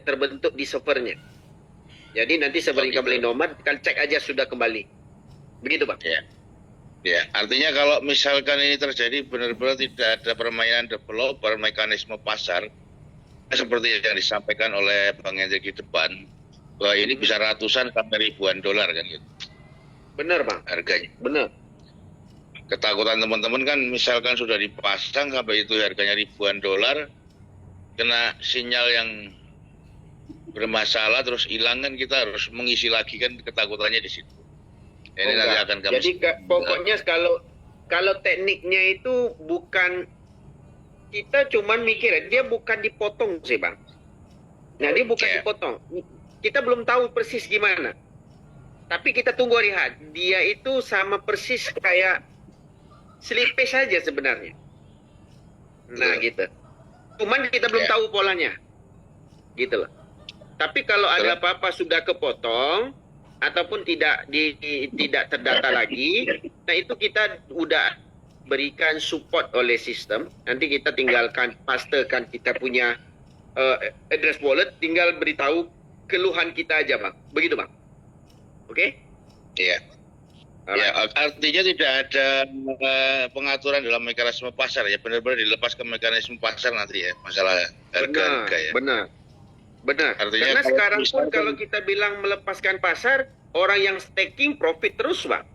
terbentuk di servernya. Jadi nanti sebelum kembali nomad, kan cek aja sudah kembali. Begitu, Bang? Ya. Ya, artinya kalau misalkan ini terjadi benar-benar tidak ada permainan developer, mekanisme pasar, seperti yang disampaikan oleh Bang Hendrik di depan, bahwa ini bisa ratusan sampai ribuan dolar kan gitu. Benar, Bang. Harganya. Benar. Ketakutan teman-teman kan misalkan sudah dipasang sampai itu harganya ribuan dolar, kena sinyal yang bermasalah terus hilang kan kita harus mengisi lagi kan ketakutannya di situ. Ini nanti akan kami. Jadi pokoknya kalau tekniknya itu bukan, kita cuman mikir dia bukan dipotong sih, Bang. Nah, dia bukan dipotong. Kita belum tahu persis gimana. Tapi kita tunggu lihat. Dia itu sama persis kayak slippage saja sebenarnya. Nah, gitu. Cuman kita belum tahu polanya. Gitu loh. Tapi kalau ada apa-apa sudah kepotong ataupun tidak terdata lagi, nah itu kita udah berikan support oleh sistem. Nanti kita tinggalkan pastekan kita punya address wallet, tinggal beritahu keluhan kita aja, Bang. Begitu, Bang. Oke? Iya. Ya, artinya tidak ada pengaturan dalam mekanisme pasar ya, benar-benar dilepas ke mekanisme pasar nanti ya, masalah harga ya. Benar. Artinya karena sekarang pun kalau kita bilang melepaskan pasar, orang yang staking profit terus, Bang.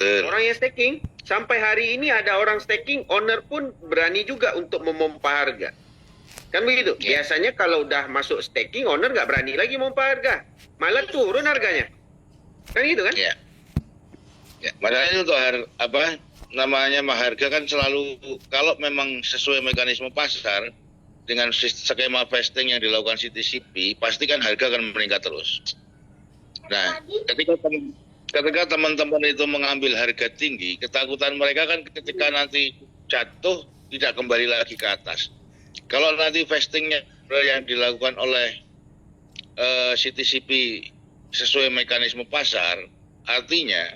Orang yang staking, sampai hari ini ada orang staking, owner pun berani juga untuk memompa harga. Kan begitu? Biasanya kalau udah masuk staking, owner nggak berani lagi memompa harga. Malah turun harganya. Kan gitu kan? Iya. Ya, makanya untuk harga kan selalu kalau memang sesuai mekanisme pasar dengan skema vesting yang dilakukan CTCP, pasti kan harga akan meningkat terus. Nah, ketika teman-teman itu mengambil harga tinggi, ketakutan mereka kan ketika nanti jatuh tidak kembali lagi ke atas. Kalau nanti vestingnya yang dilakukan oleh CTCP sesuai mekanisme pasar, artinya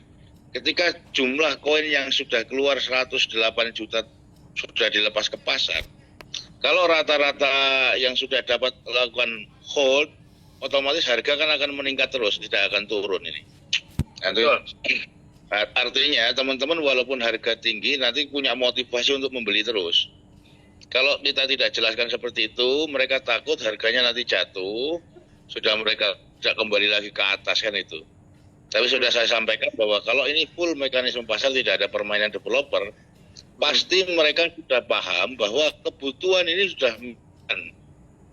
ketika jumlah koin yang sudah keluar 108 juta sudah dilepas ke pasar, kalau rata-rata yang sudah dapat lakukan hold, otomatis harga kan akan meningkat terus, tidak akan turun ini. Artinya teman-teman walaupun harga tinggi nanti punya motivasi untuk membeli terus. Kalau kita tidak jelaskan seperti itu, mereka takut harganya nanti jatuh, sudah mereka tidak kembali lagi ke atas kan itu. Tapi sudah saya sampaikan bahwa kalau ini full mekanisme pasar tidak ada permainan developer, pasti mereka sudah paham bahwa kebutuhan ini sudah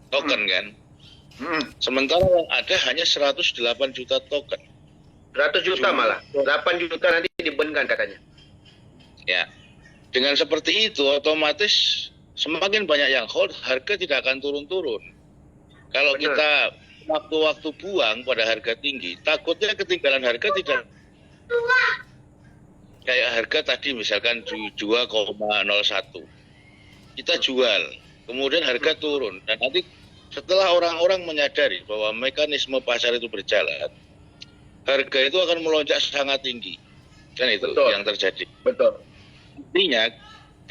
token kan. Sementara yang ada hanya 108 juta token. 100 juta malah. 8 juta nanti dibebankan katanya. Ya. Dengan seperti itu otomatis semakin banyak yang hold, harga tidak akan turun-turun. Kalau kita waktu-waktu buang pada harga tinggi, takutnya ketinggalan harga tidak kayak harga tadi misalkan 2,01 kita jual, kemudian harga turun dan nanti setelah orang-orang menyadari bahwa mekanisme pasar itu berjalan, harga itu akan melonjak sangat tinggi, kan itu Betul. yang terjadi. Betul. Intinya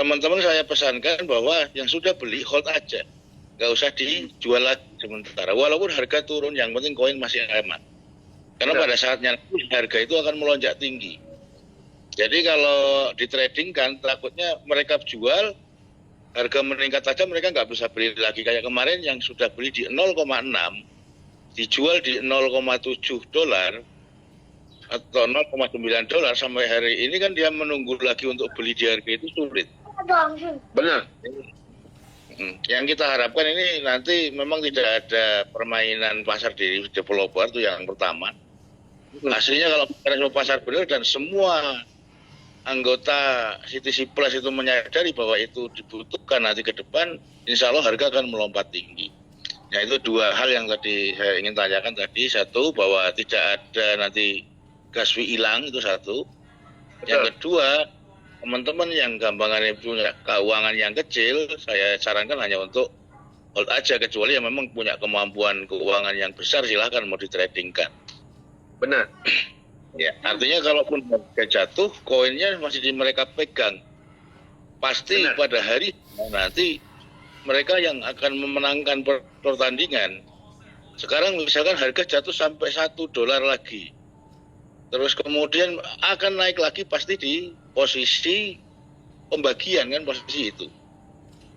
teman-teman saya pesankan bahwa yang sudah beli hold aja, nggak usah dijual lagi sementara, walaupun harga turun, yang penting koin masih aman. Karena Betul. pada saatnya harga itu akan melonjak tinggi. Jadi kalau di trading kan takutnya mereka jual, harga meningkat saja mereka nggak bisa beli lagi. Kayak kemarin yang sudah beli di 0,6, dijual di 0,7 dolar atau 0,9 dolar sampai hari ini kan dia menunggu lagi untuk beli di harga itu sulit. Benar. Yang kita harapkan ini nanti memang tidak ada permainan pasar di developer, itu yang pertama. Aslinya kalau mekanisme pasar benar dan semua anggota CTC Plus itu menyadari bahwa itu dibutuhkan nanti ke depan, insya Allah harga akan melompat tinggi. Nah itu dua hal yang tadi saya ingin tanyakan tadi. Satu, bahwa tidak ada nanti gas fee hilang, itu satu. Yang kedua, teman-teman yang gampangannya punya keuangan yang kecil, saya sarankan hanya untuk hold aja, kecuali yang memang punya kemampuan keuangan yang besar, silahkan mau ditradingkan. Benar. Ya, artinya kalaupun harga jatuh, koinnya masih mereka pegang. Pasti Benar. pada hari nanti mereka yang akan memenangkan pertandingan. Sekarang misalkan harga jatuh sampai $1 lagi. Terus kemudian akan naik lagi pasti di posisi pembagian kan, posisi itu.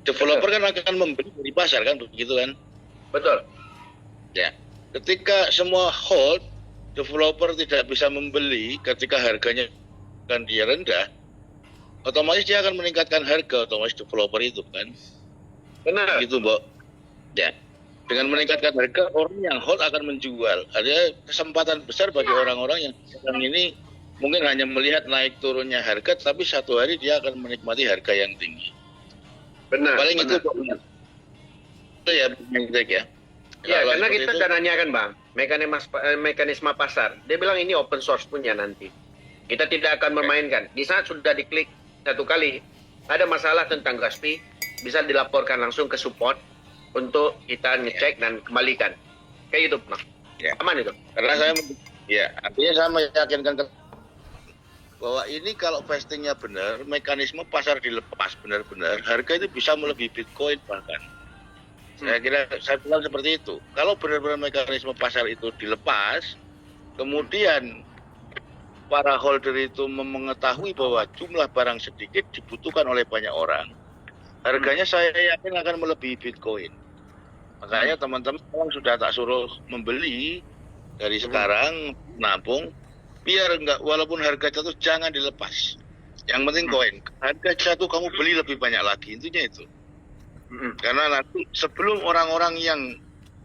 Developer kan akan membeli dari pasar kan, begitu kan? Betul. Ya. Ketika semua hold, developer tidak bisa membeli ketika harganya kan dia rendah, otomatis dia akan meningkatkan harga, otomatis developer itu kan. Benar. Gitu, Mbok. Ya. Dengan meningkatkan harga, orang yang hold akan menjual. Ada kesempatan besar bagi orang-orang yang sekarang ini mungkin hanya melihat naik turunnya harga, tapi satu hari dia akan menikmati harga yang tinggi. Benar. Paling benar. itu ya, Bang Hendrik ya. Ya, Kalau karena seperti kita itu, sudah nanyakan Bang, mekanisme pasar. Dia bilang ini open source punya nanti. Kita tidak akan memainkan. Di saat sudah diklik satu kali, ada masalah tentang gas fee, bisa dilaporkan langsung ke support untuk kita ngecek dan kembalikan. Kayak gitu, Bang. Ya. Aman itu. Karena saya, ya, artinya saya meyakinkan bahwa ini kalau vestingnya benar, mekanisme pasar dilepas benar-benar, harga itu bisa melebihi Bitcoin bahkan. Saya kira, saya bilang seperti itu. Kalau benar-benar mekanisme pasar itu dilepas, kemudian para holder itu mengetahui bahwa jumlah barang sedikit dibutuhkan oleh banyak orang, harganya saya yakin akan melebihi Bitcoin. Makanya teman-teman sudah tak suruh membeli dari sekarang, nabung, biar enggak, walaupun harga jatuh jangan dilepas. Yang penting koin. Harga jatuh kamu beli lebih banyak lagi, intinya itu. Karena nanti sebelum orang-orang yang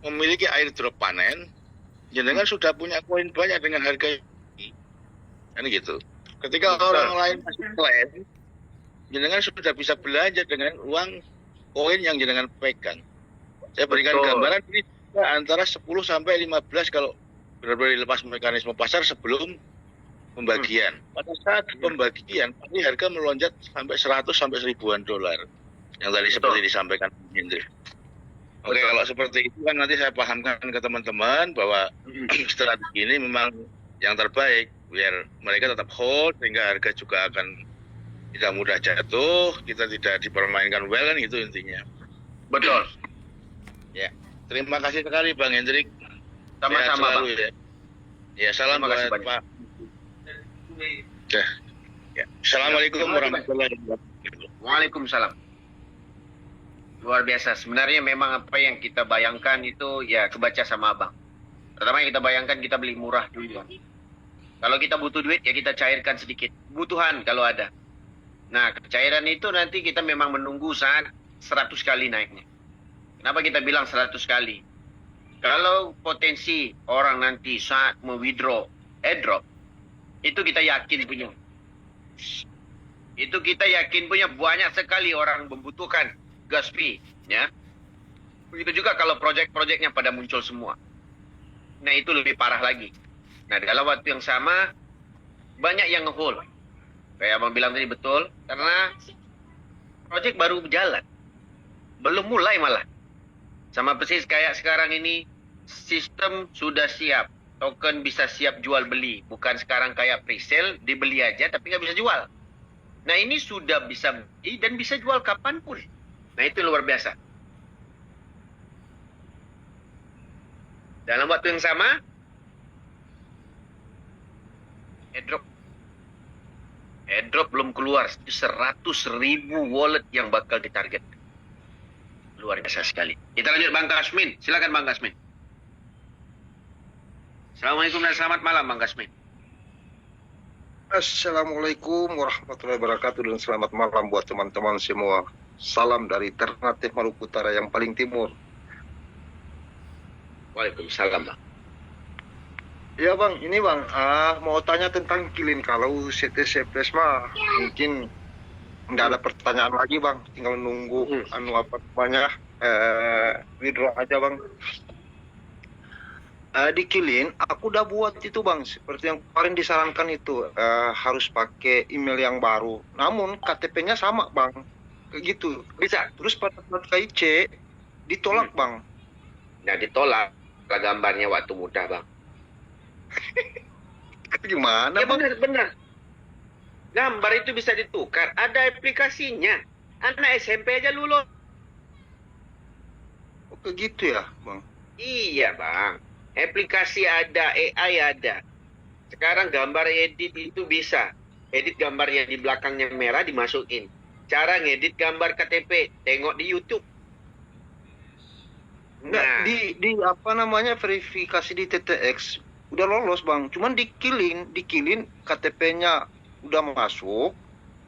memiliki airdrop panen, jenengan sudah punya koin banyak dengan harga ini. Kan gitu. Ketika orang lain masih klaim, jenengan sudah bisa belanja dengan uang koin yang jenengan pegang. Saya berikan gambaran ini antara 10 sampai 15 kalau benar-benar dilepas mekanisme pasar sebelum pembagian. Pada saat pembagian, pasti harga melonjak sampai 100 sampai $1,000-an. Yang tadi seperti disampaikan Hendrik. Oke, kalau seperti itu kan nanti saya pahamkan ke teman-teman bahwa strategi ini memang yang terbaik biar mereka tetap hold sehingga harga juga akan tidak mudah jatuh, kita tidak dipermainkan well kan, itu intinya. Betul. Ya, terima kasih sekali Bang Hendrik. Sama-sama, Bang. Ya. Ya, salam Terima kasih buat banyak. Pak. Ya. Assalamualaikum warahmatullahi wabarakatuh. Waalaikumsalam. Luar biasa. Sebenarnya memang apa yang kita bayangkan itu ya kebaca sama Abang. Pertama yang kita bayangkan kita beli murah dulu. Kalau kita butuh duit ya kita cairkan sedikit. Kebutuhan kalau ada. Nah, cairan itu nanti kita memang menunggu saat 100 kali naiknya. Kenapa kita bilang 100 kali? Kalau potensi orang nanti saat mau-withdraw airdrop, itu kita yakin punya. Itu kita yakin punya banyak sekali orang membutuhkan gas fee, ya. Begitu juga kalau project-projectnya pada muncul semua. Nah itu lebih parah lagi. Nah dalam waktu yang sama banyak yang nge-hold. Kayak abang bilang tadi betul, karena proyek baru berjalan, belum mulai malah. Sama persis kayak sekarang ini, sistem sudah siap, token bisa siap jual beli, bukan sekarang kayak pre-sale, dibeli aja tapi nggak bisa jual. Nah ini sudah bisa beli dan bisa jual kapanpun. Nah itu luar biasa. Dalam waktu yang sama, airdrop belum keluar, 100.000 wallet yang bakal ditarget. Luar biasa sekali. Kita lanjut Bang Kasmin. Silakan Bang Kasmin. Assalamualaikum dan selamat malam Bang Kasmin. Assalamualaikum warahmatullahi wabarakatuh dan selamat malam buat teman-teman semua. Salam dari Ternate Maluku Utara yang paling timur. Waalaikumsalam Bang. Ya Bang, ini Bang, mau tanya tentang Kilin. Kalau CTC Plasma mungkin nggak ada pertanyaan lagi Bang, tinggal nunggu withdraw aja Bang. Di Kilin, aku udah buat itu Bang, seperti yang kemarin disarankan itu, harus pakai email yang baru. Namun KTP-nya sama Bang, kayak gitu. Bisa. Terus pada saat KIC ditolak Bang. Nah ditolak lah gambarnya waktu muda Bang. Gimana Ya Bang? benar. Gambar itu bisa ditukar, ada aplikasinya. Anak SMP aja lulus. Oh, kayak gitu ya Bang? Iya Bang. Aplikasi ada, AI ada. Sekarang gambar edit itu bisa. Edit gambar yang di belakangnya merah dimasukin. Cara ngedit gambar KTP, tengok di YouTube. Enggak, Nah, di apa namanya verifikasi di TTX udah lolos Bang. Cuman di Kilin KTP-nya udah masuk.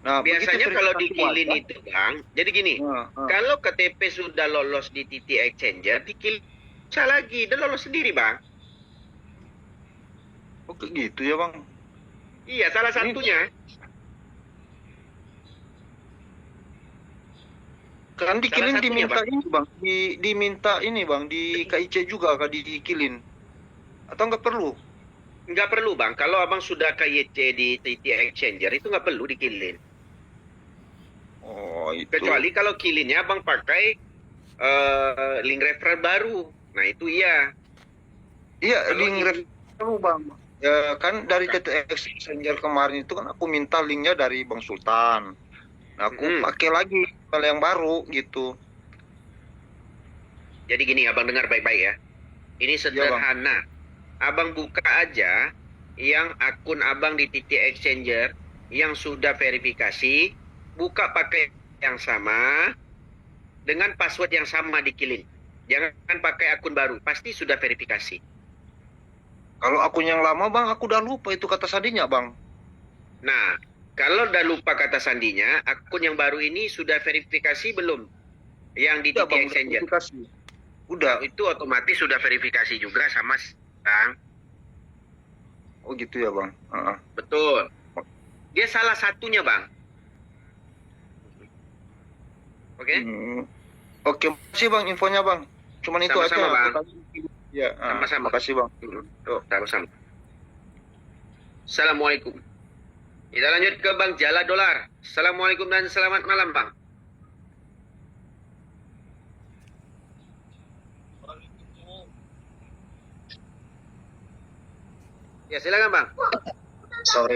Nah, biasanya begitu kalau di verifikasi Kilin wajah, itu Bang, jadi gini, kalau KTP sudah lolos di titik exchanger, di Kilin bisa lagi, dan lolos sendiri Bang. oh kayak gitu ya Bang. Iya, salah satunya. Kan di Salah Kilin satunya, diminta Bang. ini Bang, diminta ini Bang, di KIC juga di Kilin. Atau nggak perlu? Nggak perlu Bang, kalau Abang sudah KYC di titik exchanger, itu nggak perlu di Kilin. Oh, itu. Kecuali kalau Kilinnya Abang pakai link referral baru. Nah, itu iya. Iya, Kalau link ini- referral Bang. Ya kan dari TTX Messenger kemarin itu kan aku minta linknya dari Bang Sultan. Nah, aku pakai lagi file yang baru gitu. Jadi gini, Abang dengar baik-baik ya. Ini sederhana. Abang buka aja yang akun Abang di titik exchanger yang sudah verifikasi, buka pakai yang sama dengan password yang sama di Kilin. Jangan pakai akun baru, pasti sudah verifikasi. Kalau akun yang lama Bang, aku udah lupa itu kata sandinya Bang. Nah, kalau udah lupa kata sandinya, akun yang baru ini sudah verifikasi belum? Yang di Udah titik Bang, exchanger. verifikasi. Udah. Itu otomatis sudah verifikasi juga sama Bang. Oh gitu ya Bang. Betul. Dia salah satunya, Bang. Oke? Oke, makasih Bang infonya Bang. Cuman itu Sama-sama, aja. Bang. Ya, Sama-sama. makasih Bang. Tuh, sama-sama. Assalamualaikum. Kita lanjut ke Bang Jala Dolar. Assalamualaikum dan selamat malam, Bang. Ya, silakan, Bang. Sorry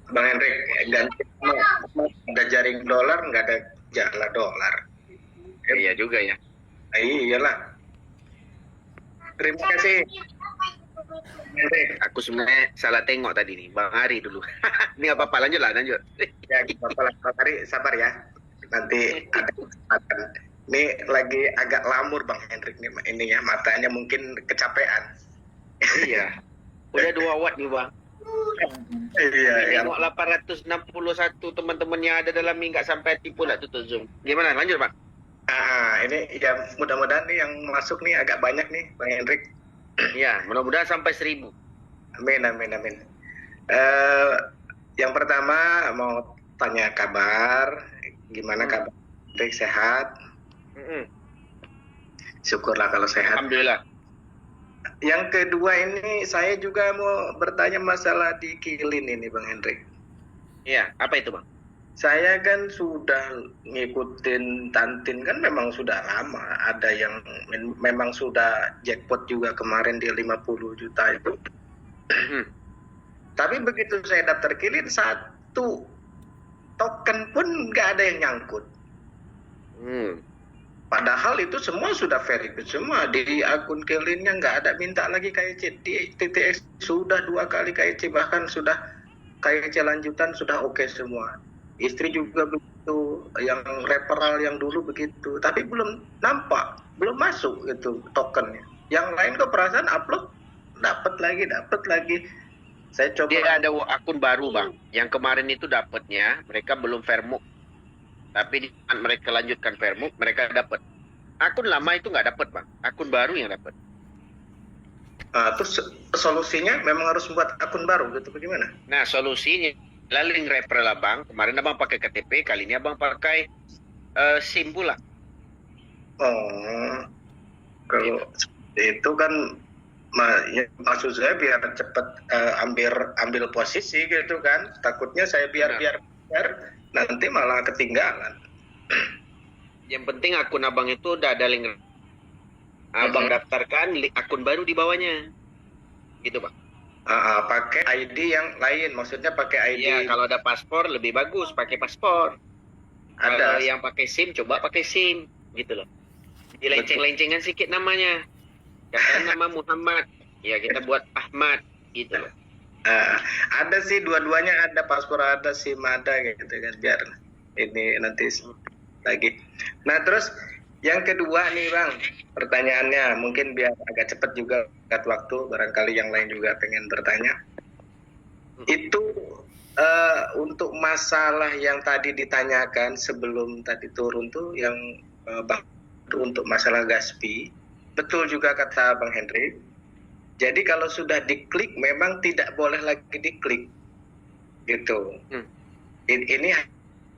Bang Hendrik, ganti ada jaring dolar, nggak ada jala dolar. Iya juga ya. Iyalah. Terima kasih. Hendrik. Aku sebenarnya salah tengok tadi nih, Bang Ari dulu. Ini nggak apa-apa, lanjut. Ya, Bapak Hari sabar ya. Nanti ada kesempatan. Ini lagi agak lamur Bang Hendrik nih, ini ya matanya mungkin kecapean. Iya. Udah 2 watt nih, Bang. Iya, ya. Tengok 861 teman-temannya ada dalam ini nggak sampai tipu lah tutup Zoom. Gimana? Lanjut, Bang. Ini ya mudah-mudahan nih yang masuk nih agak banyak nih Bang Hendrik. Iya, mudah-mudahan sampai 1000. Amin. Yang pertama mau tanya kabar, gimana kabar? Hendrik sehat? Syukurlah kalau sehat. Alhamdulillah. yang kedua ini saya juga mau bertanya masalah di Kilin ini Bang Hendrik. Iya, apa itu, Bang? Saya kan sudah ngikutin Tantin kan memang sudah lama. Ada yang memang sudah jackpot juga kemarin di 50 juta itu. Tapi begitu saya daftar Kilin, satu token pun nggak ada yang nyangkut. Padahal itu semua sudah verified semua. Di akun Kilinnya nggak ada minta lagi KIC. Di TTX sudah 2 kali KIC, bahkan sudah KIC lanjutan sudah oke semua. Istri juga begitu, yang referral yang dulu begitu, tapi belum nampak, belum masuk itu tokennya. Yang lain kok perasaan upload dapat lagi. Saya coba. Dia ada akun baru, Bang. Yang kemarin itu dapatnya, mereka belum vermuk. Tapi di saat mereka lanjutkan vermuk, mereka dapat. Akun lama itu nggak dapat, Bang. Akun baru yang dapat. Terus solusinya memang harus membuat akun baru gitu bagaimana? Nah, solusinya laling referral Abang. Kemarin Abang pakai KTP, kali ini Abang pakai SIM pula. Oh, kalau itu kan ya, maksud saya biar cepat ambil posisi gitu kan. Takutnya saya biar nanti malah ketinggalan. Yang penting akun Abang itu udah ada link. Abang daftarkan akun baru di bawahnya. Gitu, Bang. Pakai ID yang lain, maksudnya pakai ID. Iya, kalau ada paspor lebih bagus pakai paspor. Kalau Ada. yang pakai SIM, coba pakai SIM, gitu loh. Dilenceng-lencengan sedikit namanya. Katakan nama Muhammad, ya kita buat Ahmad, gitu loh. Ada sih dua-duanya, ada paspor, ada SIM, ada gitu kan, biar ini nanti lagi. Nah terus yang kedua nih Bang, pertanyaannya mungkin biar agak cepat juga, agak waktu, barangkali yang lain juga pengen bertanya. Itu untuk masalah yang tadi ditanyakan sebelum tadi turun tuh, yang Bang, itu untuk masalah Gaspi, betul juga kata Bang Hendrik. Jadi kalau sudah diklik memang tidak boleh lagi diklik, gitu. Ini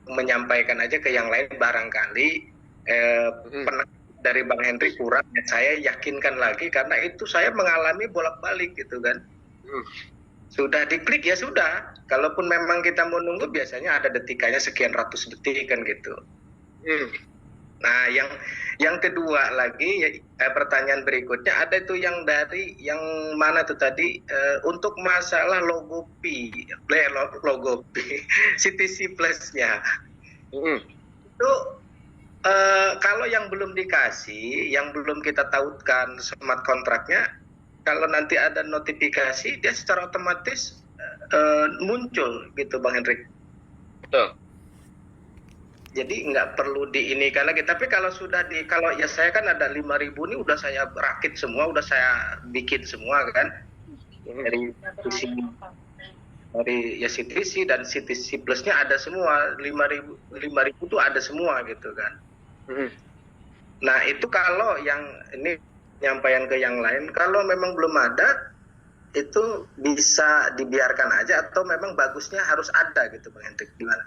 menyampaikan aja ke yang lain, barangkali pernah dari Bang Hendrik kurang, saya yakinkan lagi karena itu saya mengalami bolak-balik gitu kan. Sudah diklik ya sudah. Kalaupun memang kita mau nunggu, biasanya ada detikanya sekian ratus detik kan gitu. Nah, yang kedua lagi pertanyaan berikutnya ada itu yang dari yang mana tuh tadi untuk masalah logo CTC Plus-nya. Itu kalau yang belum dikasih, yang belum kita tautkan smart kontraknya, kalau nanti ada notifikasi dia secara otomatis muncul gitu Bang Hendrik. Betul. Jadi nggak perlu di ini lagi. Tapi kalau sudah kalau ya saya kan ada 5.000 ini udah saya rakit semua, udah saya bikin semua kan. Dari ya CTC dan CTC Plus-nya ada semua, 5.000 tuh ada semua gitu kan. Nah itu kalau yang ini nyampaikan ke yang lain, kalau memang belum ada itu bisa dibiarkan aja atau memang bagusnya harus ada gitu Bang Hendrik, gimana?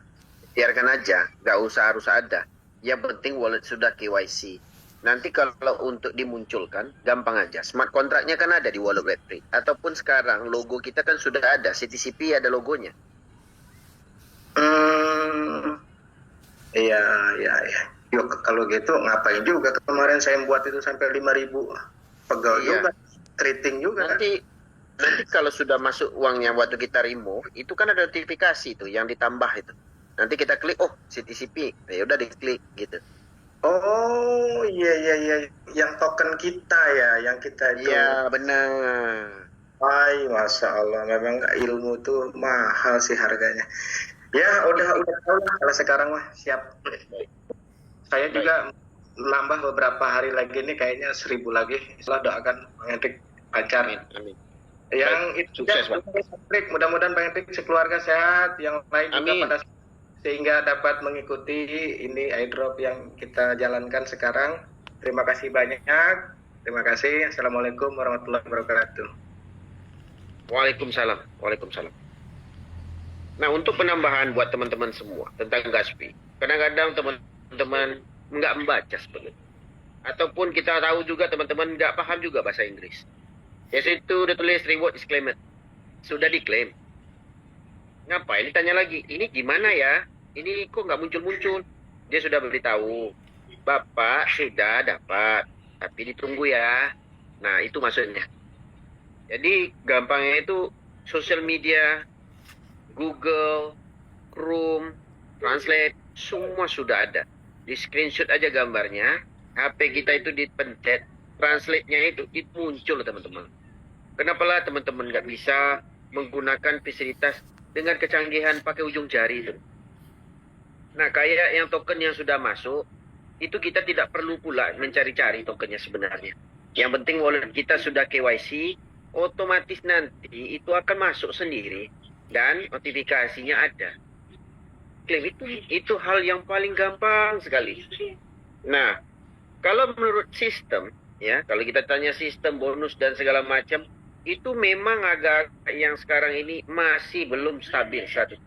Biarkan aja, nggak usah harus ada. Yang penting wallet sudah KYC. Nanti kalau untuk dimunculkan, gampang aja. Smart kontraknya kan ada di wallet Web3. Ataupun sekarang logo kita kan sudah ada, CTCP ada logonya. Iya. Yuk, kalau gitu ngapain juga kemarin saya buat itu sampai 5.000. Pegel juga, treating juga. Nanti kalau sudah masuk uangnya waktu kita remove, itu kan ada notifikasi tuh yang ditambah itu. Nanti kita klik, oh CTCP, ya udah diklik gitu. Oh iya, yang token kita ya, yang kita itu. Iya benar. Ay, masya Allah, memang ilmu tuh mahal sih harganya. Ya udah tahu lah kalau sekarang mah siap. Saya juga nambah beberapa hari lagi nih, kayaknya 1.000 lagi. Setelah doakan Bang Hendrik lancar. Amin. Yang itu sukses, Bang. Mudah-mudahan Bang Hendrik sekeluarga sehat, yang lain juga Amin. pada sehingga dapat mengikuti ini airdrop yang kita jalankan sekarang. Terima kasih banyak. Terima kasih. Assalamualaikum warahmatullahi wabarakatuh. Waalaikumsalam. Nah, untuk penambahan buat teman-teman semua tentang Gaspi. Kadang-kadang teman-teman nggak membaca sebenarnya. Ataupun kita tahu juga teman-teman nggak paham juga bahasa Inggris. Ya situ udah tulis reward is claimed. Sudah diklaim. Ngapain ditanya lagi? Ini gimana ya? Ini kok nggak muncul-muncul? Dia sudah beritahu. Bapak sudah dapat. Tapi ditunggu ya. Nah, itu maksudnya. Jadi, gampangnya itu sosial media, Google, Chrome, Translate, semua sudah ada. Di screenshot aja gambarnya. HP kita itu dipencet. Translate-nya itu muncul, teman-teman. Kenapa lah teman-teman nggak bisa menggunakan fasilitas dengan kecanggihan pakai ujung jari itu? Nah, kayak yang token yang sudah masuk, itu kita tidak perlu pula mencari-cari tokennya sebenarnya. Yang penting wallet kita sudah KYC, otomatis nanti itu akan masuk sendiri dan notifikasinya ada. Klaim itu hal yang paling gampang sekali. Nah, kalau menurut sistem, ya, kalau kita tanya sistem bonus dan segala macam, itu memang agak yang sekarang ini masih belum stabil 100%.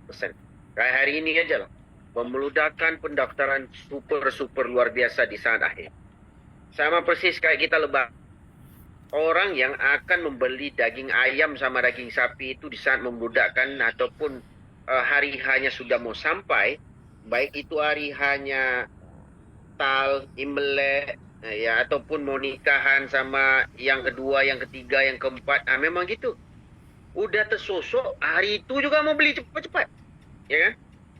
Kayak hari ini aja lah. Memeludakkan pendaftaran super luar biasa di saat akhir. Sama persis kayak kita lebaran. Orang yang akan membeli daging ayam sama daging sapi itu di saat memudahkan ataupun hari hanya sudah mau sampai, baik itu hari hanya Natal, Imlek, ya, ataupun mau nikahan sama yang kedua, yang ketiga, yang keempat, memang gitu. Udah tersosok, hari itu juga mau beli cepat-cepat, ya kan?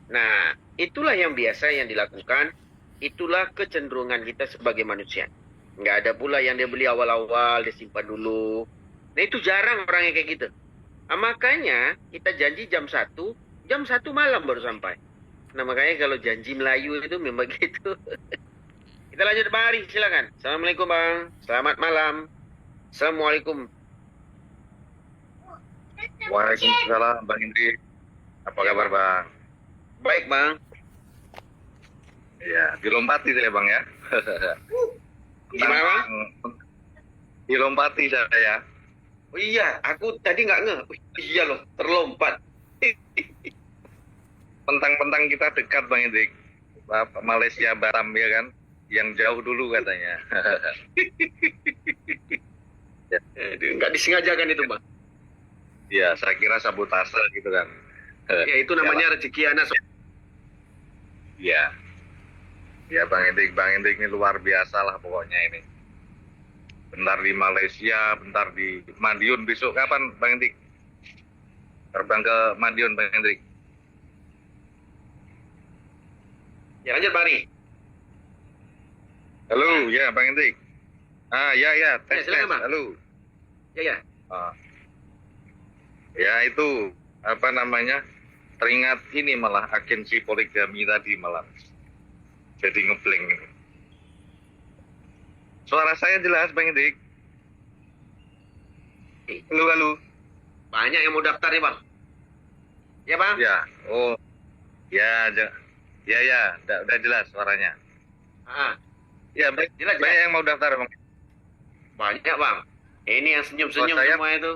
Nah, itulah yang biasa yang dilakukan, itulah kecenderungan kita sebagai manusia. Nggak ada pula yang dia beli awal-awal, dia simpan dulu. Nah, itu jarang orang yang kayak gitu. Nah, makanya kita janji jam 1 malam baru sampai. Nah, makanya kalau janji Melayu itu memang gitu. Kita lanjut Bang Ari, silakan. Assalamualaikum Bang. Selamat malam. Assalamualaikum. Waalaikumsalam Bang Indri. Apa kabar Bang? Baik Bang. Ya, dilompati saya Bang ya. Gimana Bang? Dilompati saya. Oh iya, aku tadi nggak ngeh. Oh, iya loh, terlompat. Pentang-pentang kita dekat Bang Indri. Malaysia Baram ya kan? Yang jauh dulu katanya. Nggak disengajakan itu Bang. Ya, saya kira sabotase gitu kan. Ya itu namanya rezeki anak. Ya. Ya Bang Indik ini luar biasa lah pokoknya ini. Bentar di Malaysia, bentar di Madiun. Besok kapan Bang Indik? Terbang ke Madiun Bang Indik. Ya lanjut Bang Ari. Halo, ya Bang Indik. Ya, tes, silakan, Bang. halo. Ya. Ya itu, apa namanya, teringat ini malah agensi poligami tadi malah. Jadi ngeblank. Suara saya jelas Bang Indik. Halo. Banyak yang mau daftar nih Bang. Ya Bang? Ya, oh. Ya, udah jelas suaranya. Ya, Jelas. banyak yang mau daftar Bang. Banyak Bang. Ini yang senyum-senyum saya- semua itu.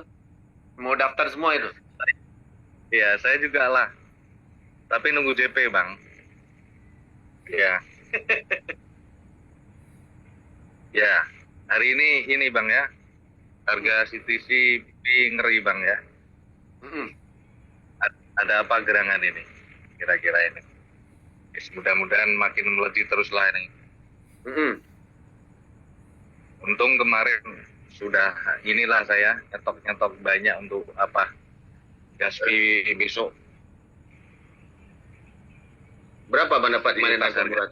Mau daftar semua itu. Ya, saya juga lah. Tapi nunggu DP Bang. Ya. Ya, hari ini Bang ya. Harga CTC ngeri Bang ya. Ada apa gerangan ini? Kira-kira ini. Mudah-mudahan makin melejit terus lah ini. Untung kemarin sudah inilah saya nyetok banyak untuk apa? Gas fee besok. Berapa Bang dapat kemarin Pasar harga murah?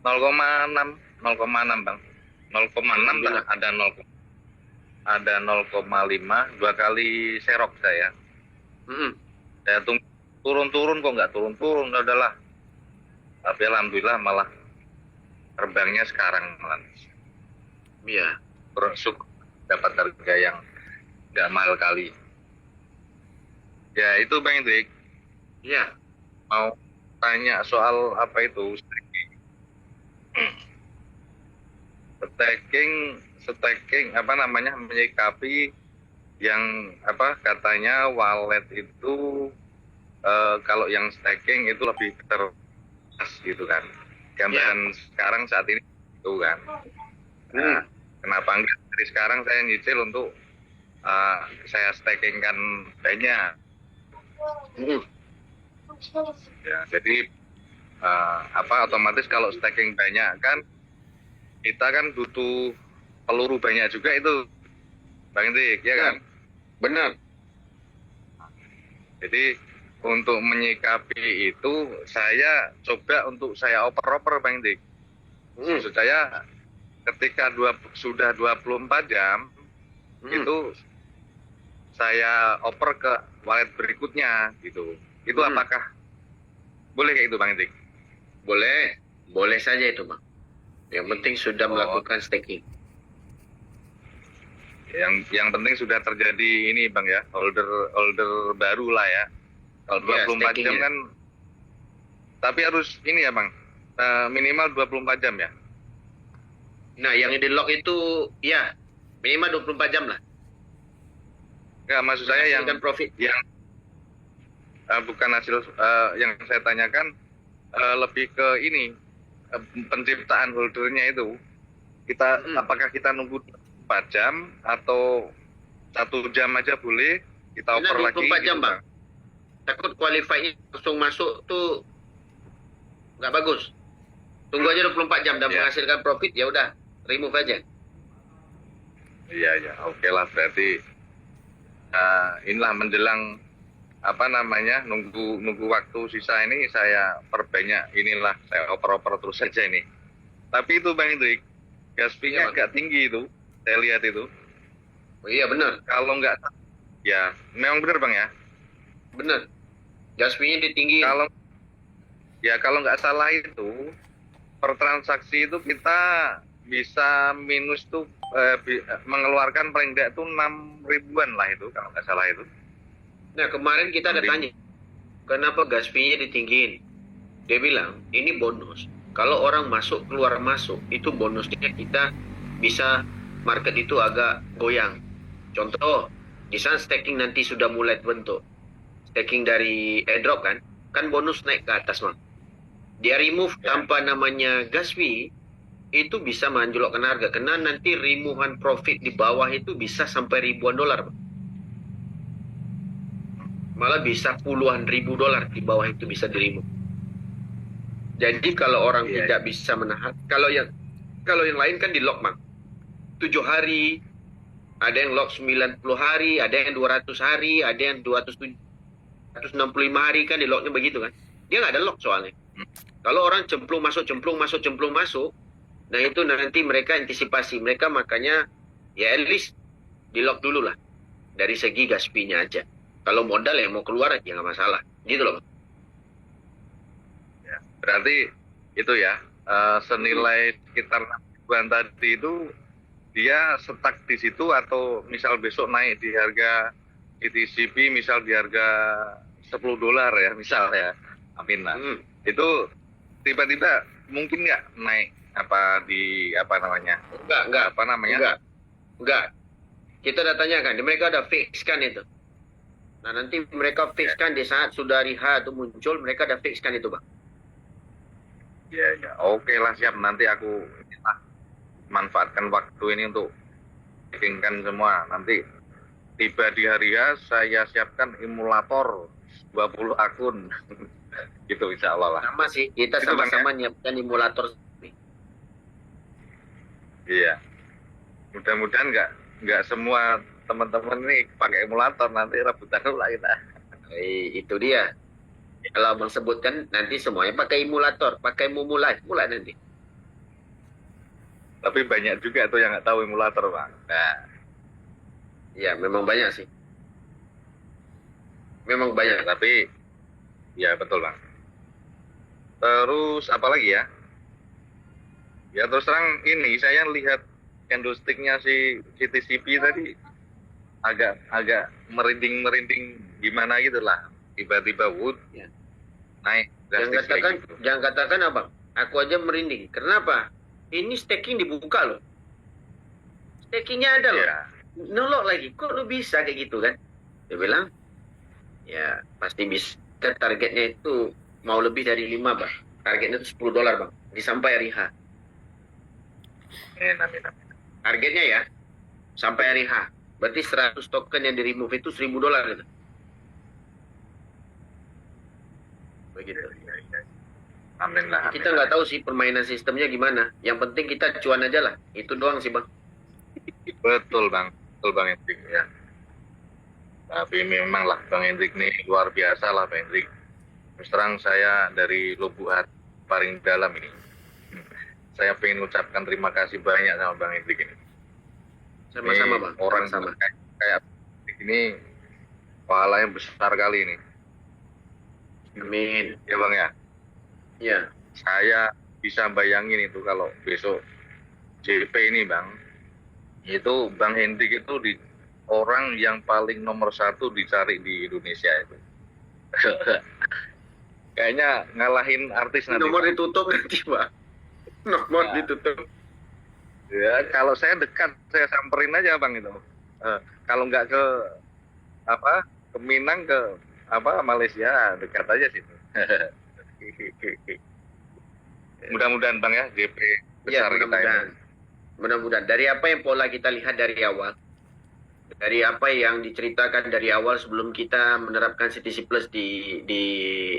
0,6 Bang. 0,6 tak ada 0,5 dua kali serok saya. Saya tunggu turun kok nggak turun adalah. Tapi alhamdulillah malah terbangnya sekarang malah. Iya. Bersyukur dapat harga yang nggak mahal kali. Ya itu Bang Indrik. Iya. Mau tanya soal apa itu staking apa namanya menyikapi yang apa katanya wallet itu kalau yang staking itu lebih terbatas gitu kan gambaran sekarang saat ini itu kan. Nah, kenapa enggak dari sekarang saya nyicil untuk saya stakingkan banyak. Hmm. Ya, jadi otomatis kalau staking banyak kan kita kan butuh peluru banyak juga itu, Bang Indik, ya kan? Benar. Jadi untuk menyikapi itu saya coba untuk saya oper-oper, Bang Indik. Maksud saya ketika sudah 24 jam itu saya oper ke wallet berikutnya gitu. Itu apakah boleh kayak itu, Bang Indik? Boleh saja itu, Bang. Yang penting sudah melakukan staking. Yang penting sudah terjadi ini, Bang, ya, holder baru lah ya. Kalau 24 jam kan, tapi harus ini ya, Bang, minimal 24 jam ya. Nah, yang di lock itu ya minimal 24 jam lah. Enggak, maksud saya yang profit. Bukan hasil yang saya tanyakan lebih ke ini penciptaan holdernya itu. Apakah kita nunggu 4 jam atau 1 jam aja boleh kita oper lagi? 24 jam, gitu, Bang. Takut qualify langsung masuk tuh nggak bagus. Tunggu aja 24 jam dan menghasilkan profit, ya udah remove aja. Iya, oke lah, berarti inilah menjelang nunggu waktu sisa ini saya perbanyak inilah, saya oper-oper terus saja ini. Tapi itu, Bang Indrik, gas fee-nya agak tinggi itu, saya lihat itu. Oh iya benar. Kalau nggak, ya memang benar, Bang, ya. Benar. Gas fee-nya ditinggiin. Kalau nggak salah itu per transaksi itu kita bisa minus tuh mengeluarkan paling tidak tuh 6 ribuan lah itu, kalau nggak salah itu. Nah, kemarin kita ada tanya, kenapa gas fee-nya ditinggiin? Dia bilang, ini bonus. Kalau orang masuk, keluar masuk, itu bonusnya kita bisa market itu agak goyang. Contoh, di sana staking nanti sudah mulai terbentuk. Staking dari airdrop kan bonus naik ke atas, Bang. Dia remove tanpa namanya gas fee, itu bisa menanjolokkan harga. Karena nanti removean profit di bawah itu bisa sampai ribuan dolar, Bang. Malah bisa puluhan ribu dolar di bawah itu bisa di-remove. Jadi kalau orang tidak bisa menahan, kalau yang lain kan di lock, Bang. 7 hari, ada yang lock 90 hari, ada yang 200 hari, ada yang 265 hari kan di locknya begitu kan. Dia nggak ada lock soalnya. Kalau orang cemplung masuk, nah itu nanti mereka antisipasi. Mereka makanya ya at least di lock dulu lah. Dari segi gas fee-nya aja. Kalau modal yang mau keluar ya nggak masalah. Gitu loh, Bang. Ya, berarti itu ya, senilai sekitar 6 ribuan tadi itu dia stuck di situ, atau misal besok naik di harga TTCP misal di harga $10 ya misal ya, amin lah. Itu tiba-tiba mungkin nggak naik Enggak. Kita udah tanyakan, mereka udah fixkan itu. Nah nanti mereka fixkan di saat sudah riha itu muncul, mereka udah fixkan itu, Bang. Ya, oke lah, siap. Nanti aku manfaatkan waktu ini untuk bikinkan semua. Nanti tiba di hari H, saya siapkan emulator 20 akun. Gitu, insya Allah lah. Sama sih, kita sama-sama nyiapkan emulator. Iya. Mudah-mudahan nggak semua teman-teman ini pakai emulator, nanti rebutan lain lah. Itu dia. Kalau Abang sebutkan nanti semuanya pakai emulator, pakai mulai nanti. Tapi banyak juga tuh yang nggak tahu emulator, Bang. Nah, ya memang banyak sih. Memang banyak. Tapi ya betul, Bang. Terus apa lagi ya? Ya terus terang ini saya lihat candlestick-nya si CTCP tadi agak merinding gimana gitu lah. Tiba-tiba naik drastis gitu. Jangan katakan Abang, aku aja merinding. Kenapa? Ini staking dibuka loh. Stakingnya ada loh. Nolok lagi. Kok lu bisa kayak gitu kan? Dia bilang, ya pasti bisa. Targetnya itu mau lebih dari 5, Bang. Targetnya itu $10, Bang. Disampai hari H. Amin. Targetnya ya, sampai hari H. Berarti 100 token yang di-remove itu $1.000 gitu. Begitu. Amin lah. Kita nggak tahu sih permainan sistemnya gimana. Yang penting kita cuan aja lah. Itu doang sih, Bang. Betul Bang Hendrik ya. Tapi memang lah Bang Hendrik nih luar biasa lah Bang Hendrik. Terus terang saya dari lubuk hati paling dalam ini. Saya pengen ucapkan terima kasih banyak sama Bang Hendrik ini. Sama-sama, Ini Bang. orang Sama-sama. kayak ini pahalanya besar kali ini. Amin. Ya Bang ya. Ya. Saya bisa bayangin itu kalau besok JP ini Bang, itu Bang Hendrik itu di orang yang paling nomor 1 dicari di Indonesia itu. Kayaknya ngalahin artis nanti. Nomor Bang. ditutup nanti, Pak. Nomor Ya. ditutup. Ya, kalau saya dekat, saya samperin aja Bang itu. Kalau nggak ke ke Minang, ke Malaysia, dekat aja situ. Mudah-mudahan Bang ya, JP Ya, besar kita mudah-mudahan. ini. Mudah-mudahan. Dari apa yang pola kita lihat dari awal, dari apa yang diceritakan dari awal sebelum kita menerapkan CTC Plus di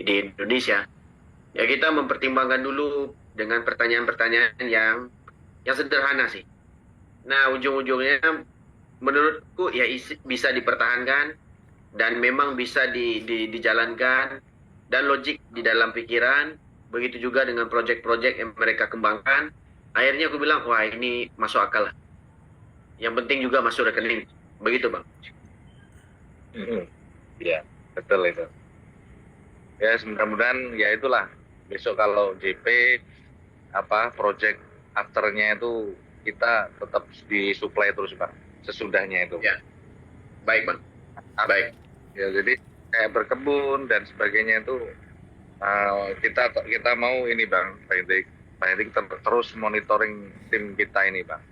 Indonesia, ya kita mempertimbangkan dulu dengan pertanyaan-pertanyaan yang sederhana sih. Nah, ujung-ujungnya menurutku ya bisa dipertahankan dan memang bisa dijalankan dan logik di dalam pikiran. Begitu juga dengan proyek-proyek yang mereka kembangkan. Akhirnya aku bilang, wah ini masuk akal lah. Yang penting juga masuk rekening. Begitu Bang. Iya, betul itu. Ya, mudah-mudahan ya itulah. Besok kalau JP project afternya itu kita tetap disuplai terus Bang. Sesudahnya itu. Ya. Baik Bang. Baik. Ya, jadi kayak berkebun dan sebagainya itu kita mau ini Bang Hendrik terus monitoring tim kita ini Bang.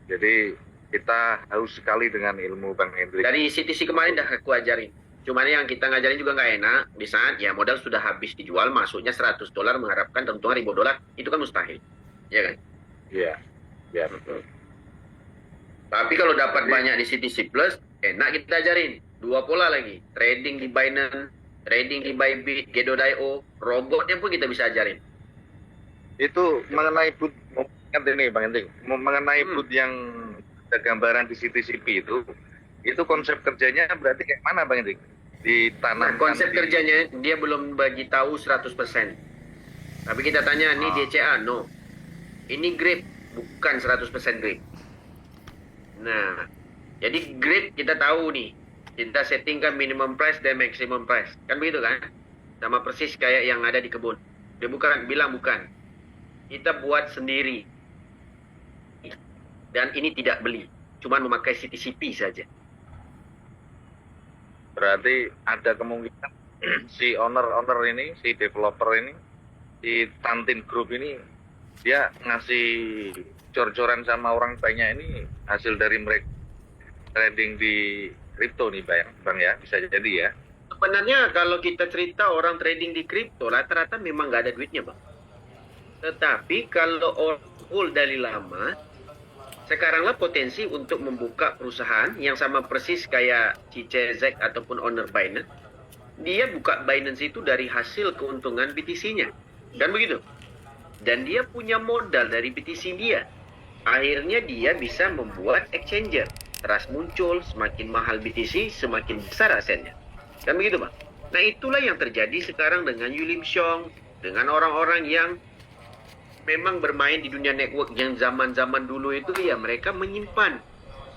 Jadi kita harus sekali dengan ilmu Bang Hendrik. Dari CTC kemarin dah aku ajarin. Cuman yang kita ngajarin juga nggak enak. Di saat ya modal sudah habis dijual, masuknya $100 mengharapkan keuntungan $1.000, itu kan mustahil. Ya kan? Iya. Ya betul. Tapi kalau dapat banyak di CTC Plus, enak kita ajarin. 2 pola lagi. Trading di Binance, trading di Bybit, Gedo.io, robotnya pun kita bisa ajarin. Itu mengenai boot, ini Bang Hendrik, mengenai boot yang ada gambaran di CTCP itu konsep kerjanya berarti kayak mana Bang Hendrik? Ditanamkan Konsep kerjanya dia belum bagi tahu 100%. Tapi kita tanya, ini DCA? No. Ini grade, bukan 100% grade. Nah, jadi grade kita tahu nih. Kita settingkan minimum price dan maximum price. Kan begitu kan? Sama persis kayak yang ada di kebun. Dia bilang bukan. Kita buat sendiri. Dan ini tidak beli. Cuman memakai CTCP saja. Berarti ada kemungkinan si owner ini, si developer ini, si Tantin Group ini, dia ngasih cor-coran sama orang banyak ini hasil dari mereka trading di kripto nih Bang ya, bisa jadi ya. Sebenarnya kalau kita cerita orang trading di kripto, rata-rata memang nggak ada duitnya Bang. Tetapi kalau orang hold dari lama, sekaranglah potensi untuk membuka perusahaan yang sama persis kayak CCZ ataupun owner Binance. Dia buka Binance itu dari hasil keuntungan BTC-nya. Kan begitu? Dan dia punya modal dari BTC dia. Akhirnya dia bisa membuat exchanger. Trust muncul, semakin mahal BTC, semakin besar asetnya. Kan begitu Bang? Nah itulah yang terjadi sekarang dengan Yulim Xiong, dengan orang-orang yang memang bermain di dunia network yang zaman-zaman dulu itu ya mereka menyimpan.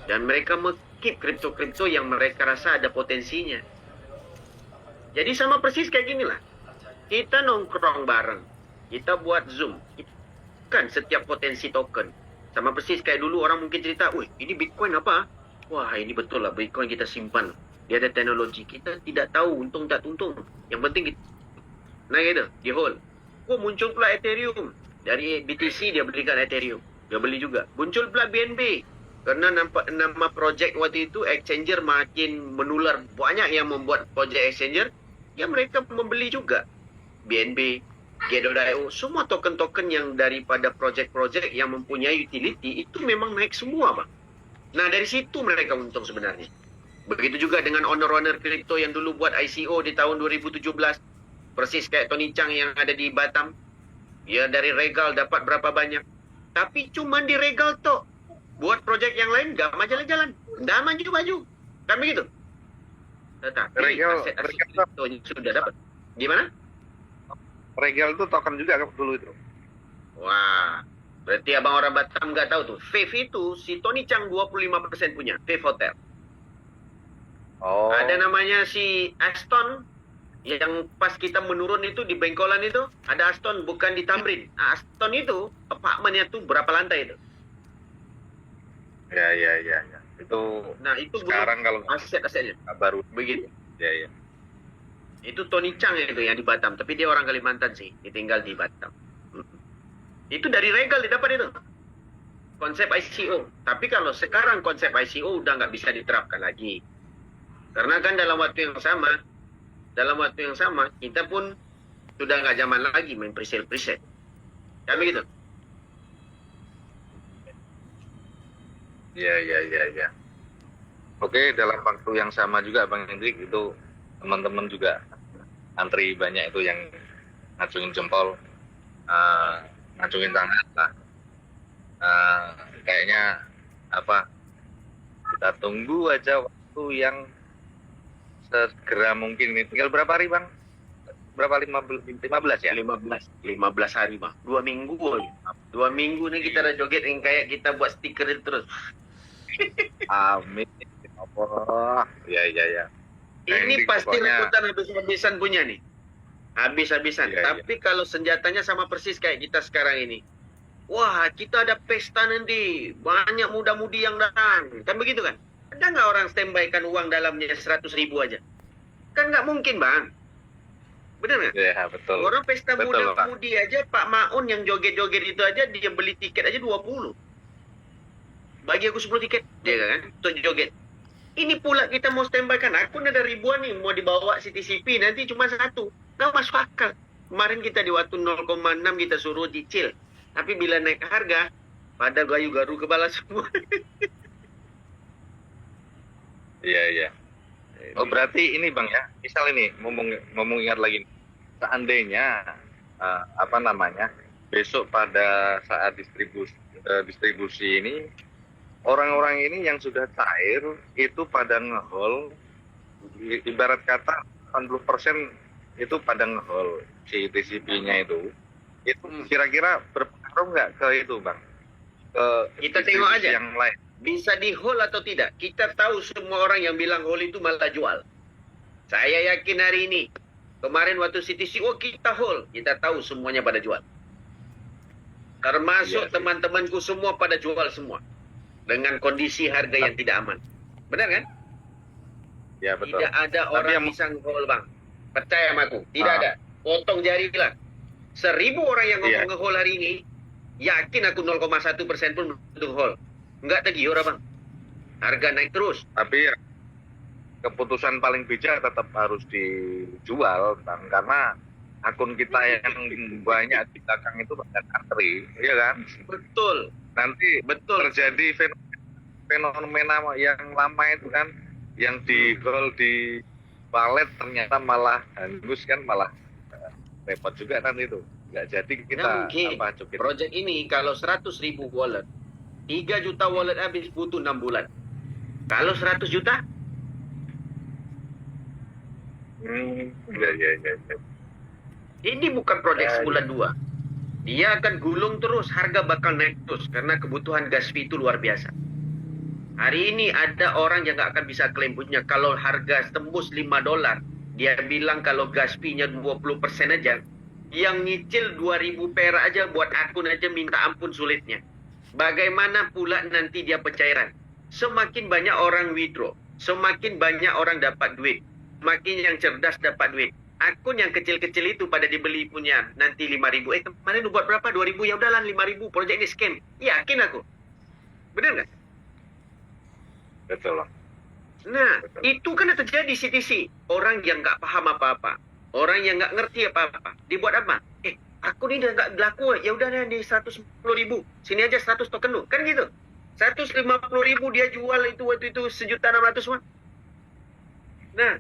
Dan mereka mengkeep kripto-kripto yang mereka rasa ada potensinya. Jadi sama persis kayak gini lah. Kita nongkrong bareng. Kita buat Zoom. Kan setiap potensi token. Sama persis kayak dulu orang mungkin cerita, wih ini Bitcoin apa? Wah ini betul lah Bitcoin kita simpan. Dia ada teknologi. Kita tidak tahu untung tak untung. Yang penting kita. Nah gitu, di hold. Oh muncul pula Ethereum. Dari BTC dia belikan Ethereum. Dia beli juga. Muncul pula BNB. Karena nampak nama projek waktu itu, exchanger makin menular. Banyak yang membuat projek exchanger. Ya mereka membeli juga. BNB, Gedo.io, semua token-token yang daripada projek-projek yang mempunyai utility itu memang naik semua, Bang. Nah, dari situ mereka untung sebenarnya. Begitu juga dengan owner-owner kripto yang dulu buat ICO di tahun 2017. Persis kayak Tony Chang yang ada di Batam. Ya, dari Regal dapat berapa banyak. Tapi cuma di Regal toh. Buat projek yang lain nggak jalan-jalan. Nggak maju-maju. Kan begitu? Tetapi Regal kriptonya sudah dapat. Gimana? Regal itu token juga dulu itu. Wah, berarti abang orang Batam nggak tahu tuh. Fave itu si Tony Chang 25% punya. Fave Hotel. Oh. Ada namanya si Aston yang pas kita menurun itu di Bengkolan itu ada Aston, bukan di Tamrin. Nah, Aston itu apartemennya tuh berapa lantai itu? Ya. Itu Nah, itu sekarang kalau aset-asetnya baru begitu. ya. Itu Tony Chang itu yang di Batam, tapi dia orang Kalimantan sih, ditinggal di Batam. Itu dari Regal didapat itu. Konsep ICO. Tapi kalau sekarang konsep ICO udah nggak bisa diterapkan lagi. Karena kan dalam waktu yang sama, kita pun sudah nggak zaman lagi main presale. Kan begitu? Ya. Oke, dalam waktu yang sama juga Bang Hendrik itu teman-teman juga antri banyak itu yang ngacungin jempol, ngacungin tangan lah. Kayaknya apa? Kita tunggu aja waktu yang segera mungkin. Ini tinggal berapa hari Bang? Berapa 15 ya? 15 hari, Bang. 2 minggu aja. 2 minggu nih kita udah joget yang kayak kita buat stiker itu terus. Amin. Allah. Ya. Ini Hendrik, pasti pokoknya- rebutan habis-habisan punya nih. Habis-habisan. Iya. Tapi kalau senjatanya sama persis kayak kita sekarang ini. Wah, kita ada pesta nanti. Banyak muda-mudi yang datang. Kan begitu kan? Ada nggak orang standby kan uang dalamnya 100.000 aja? Kan nggak mungkin, Bang. Bener nggak? Ya, betul. Orang pesta Betul, muda-mudi aja, Pak Maun yang joget-joget itu aja, dia beli tiket aja 20. Bagi aku 10 tiket. Dia kan? Untuk joget. Ini pula kita mau standby kan. Akun ada ribuan nih. Mau dibawa CTCP. Nanti cuma 1. Nggak masuk akal. Kemarin kita di waktu 0,6 kita suruh dicil. Tapi bila naik harga, pada gayu-garu kepala semua. Iya. Oh, berarti ini Bang ya. Misal ini ngomong ingat lagi. Seandainya besok pada saat distribusi ini orang-orang ini yang sudah cair itu pada ngehol, ibarat kata 80% itu pada ngehol si TCP-nya itu kira-kira berpengaruh nggak ke itu Bang? Ke Kita tengok distribusi aja. yang lain. Bisa di hold atau tidak? Kita tahu semua orang yang bilang hold itu malah jual. Saya yakin hari ini. Kemarin waktu CTCO kita hold. Kita tahu semuanya pada jual. Termasuk Iya sih. teman-temanku semua pada jual semua. Dengan kondisi harga yang tidak aman. Benar kan? Ya betul. Tidak ada Tapi orang yang- bisa hold, Bang. Percaya sama aku. Tidak ada. Potong jari lah. 1.000 orang yang ngomong Iya. nge-hold hari ini, yakin aku 0,1% pun untuk hold. Enggak tergiur, Bang. Harga naik terus. Tapi ya, keputusan paling bijak tetap harus dijual Bang, karena akun kita yang banyak di belakang itu banyak antri, iya kan? Betul. Nanti Betul. terjadi fenomena yang lama itu kan, yang di gol di walet ternyata malah hangus kan, malah repot juga nanti itu. Nggak jadi kita mungkin. joget. Project ini kalau 100.000 wallet, 3 juta wallet habis butuh 6 bulan. Kalau 100 juta, Iya. ini bukan project Ya, sebulan 2. Dia akan gulung terus, harga bakal naik terus karena kebutuhan gas fee itu luar biasa. Hari ini ada orang yang nggak akan bisa klaim punya kalau harga tembus $5. Dia bilang kalau gas fee-nya 20% aja, yang nyicil 2.000 perak aja buat akun aja minta ampun sulitnya. Bagaimana pula nanti dia pencairan? Semakin banyak orang withdraw, semakin banyak orang dapat duit, makin yang cerdas dapat duit. Akun yang kecil-kecil itu pada dibeli punya nanti 5.000. Kemarin lu buat berapa? 2.000 ya udahlah 5.000. Project ini scam. Yakin aku. Benar nggak? Betul. Nah, Betul. itu kan yang terjadi CTC. Orang yang nggak paham apa-apa. Orang yang nggak ngerti apa-apa. Dibuat apa? Aku ni dah nggak laku, ya udah nih 110.000, sini aja 100 token lu, kan gitu. 150.000 dia jual itu waktu itu 1.600.000 mah. Nah,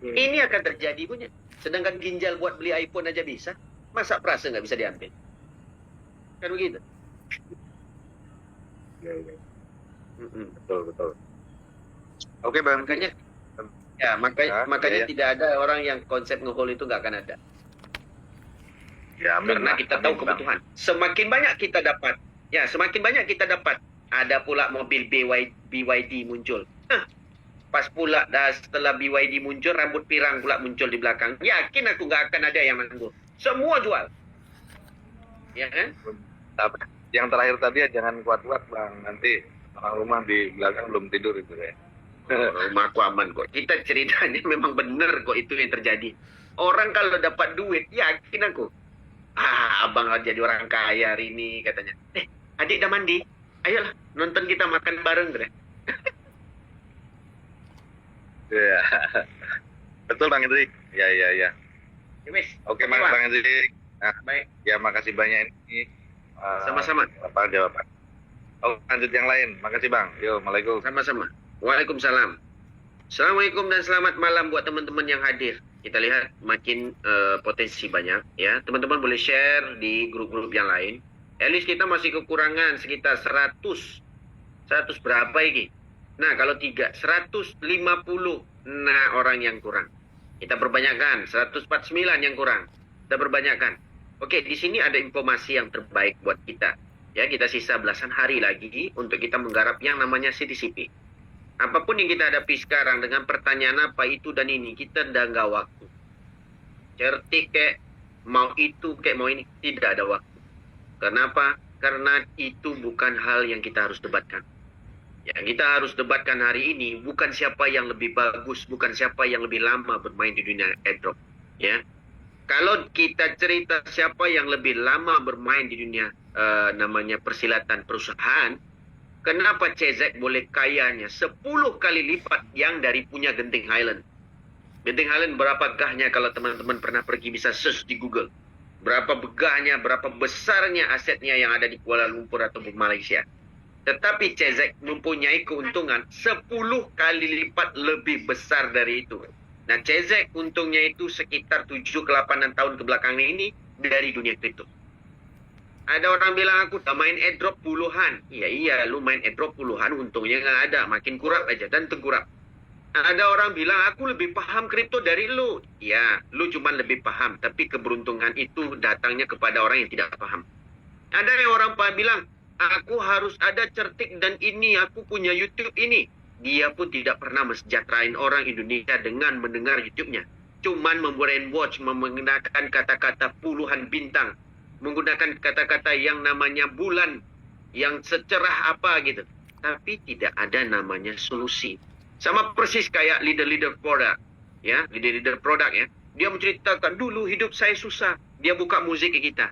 ini akan terjadi punya. Sedangkan ginjal buat beli iPhone aja bisa, masa perasa nggak bisa diambil? Kan begitu. Ya, ya. Mm-mm. Betul. Oke Bang. Makanya, ya makanya ya. tidak ada orang yang konsep nge-hold itu nggak akan ada. Ya, amin Karena lah. kita Amin, tahu Bang. kebutuhan. Semakin banyak kita dapat, semakin banyak kita dapat. Ada pula mobil BYD muncul. Pas pula setelah BYD muncul, rambut pirang pula muncul di belakang. Yakin aku nggak akan ada yang nanggung. Semua jual. Ya kan? Tapi yang terakhir tadi ya jangan kuat-kuat Bang. Nanti orang rumah di belakang belum tidur itu ya. Rumah aku aman kok. Kita ceritanya memang benar kok itu yang terjadi. Orang kalau dapat duit, yakin aku. Abang jadi orang kaya hari ini katanya. Adik dah mandi. Ayolah nonton kita makan bareng deh. Ya. Betul Bang Hendrik. Ya. Ya, wes. Oke Bang Hendrik. Nah, Baik. ya makasih banyak ini. Sama-sama. Apa jawaban? Oh, lanjut yang lain. Makasih Bang. Yo, Assalamualaikum. Sama-sama. Waalaikumsalam. Assalamualaikum dan selamat malam buat teman-teman yang hadir. Kita lihat makin potensi banyak ya. Teman-teman boleh share di grup-grup yang lain. At least kita masih kekurangan sekitar 100 berapa ini? Nah, kalau 150 orang yang kurang. Kita perbanyakkan 149 yang kurang. Kita perbanyakkan. Oke, di sini ada informasi yang terbaik buat kita. Ya, kita sisa belasan hari lagi untuk kita menggarap yang namanya CTCP. Apapun yang kita hadapi sekarang dengan pertanyaan apa itu dan ini, kita dah nggak waktu. Certik kek, mau itu kek, mau ini, tidak ada waktu. Kenapa? Karena itu bukan hal yang kita harus debatkan. Yang kita harus debatkan hari ini bukan siapa yang lebih bagus, bukan siapa yang lebih lama bermain di dunia airdrop. Ya, kalau kita cerita siapa yang lebih lama bermain di dunia namanya persilatan perusahaan, kenapa CZ boleh kayanya 10 kali lipat yang dari punya Genting Highland? Genting Highland berapa gahnya kalau teman-teman pernah pergi bisa search di Google. Berapa begahnya, berapa besarnya asetnya yang ada di Kuala Lumpur ataupun Malaysia. Tetapi CZ mempunyai keuntungan 10 kali lipat lebih besar dari itu. Nah, CZ untungnya itu sekitar 7-8 tahun kebelakang ini dari dunia kripto. Ada orang bilang aku dah main airdrop puluhan. Iya, lu main airdrop puluhan, untungnya nggak ada. Makin kurap aja dan tengkurap. Ada orang bilang aku lebih paham kripto dari lu. Ya, lu cuma lebih paham. Tapi keberuntungan itu datangnya kepada orang yang tidak paham. Ada yang orang bilang, aku harus ada certik dan ini, aku punya YouTube ini. Dia pun tidak pernah mensejahterain orang Indonesia dengan mendengar YouTube-nya. Cuman membrainwash, menggunakan kata-kata puluhan bintang. Menggunakan kata-kata yang namanya bulan, yang secerah apa gitu. Tapi tidak ada namanya solusi. Sama persis kayak leader-leader produk. Ya, leader-leader produk ya. Dia menceritakan, dulu hidup saya susah. Dia buka musik ke kita.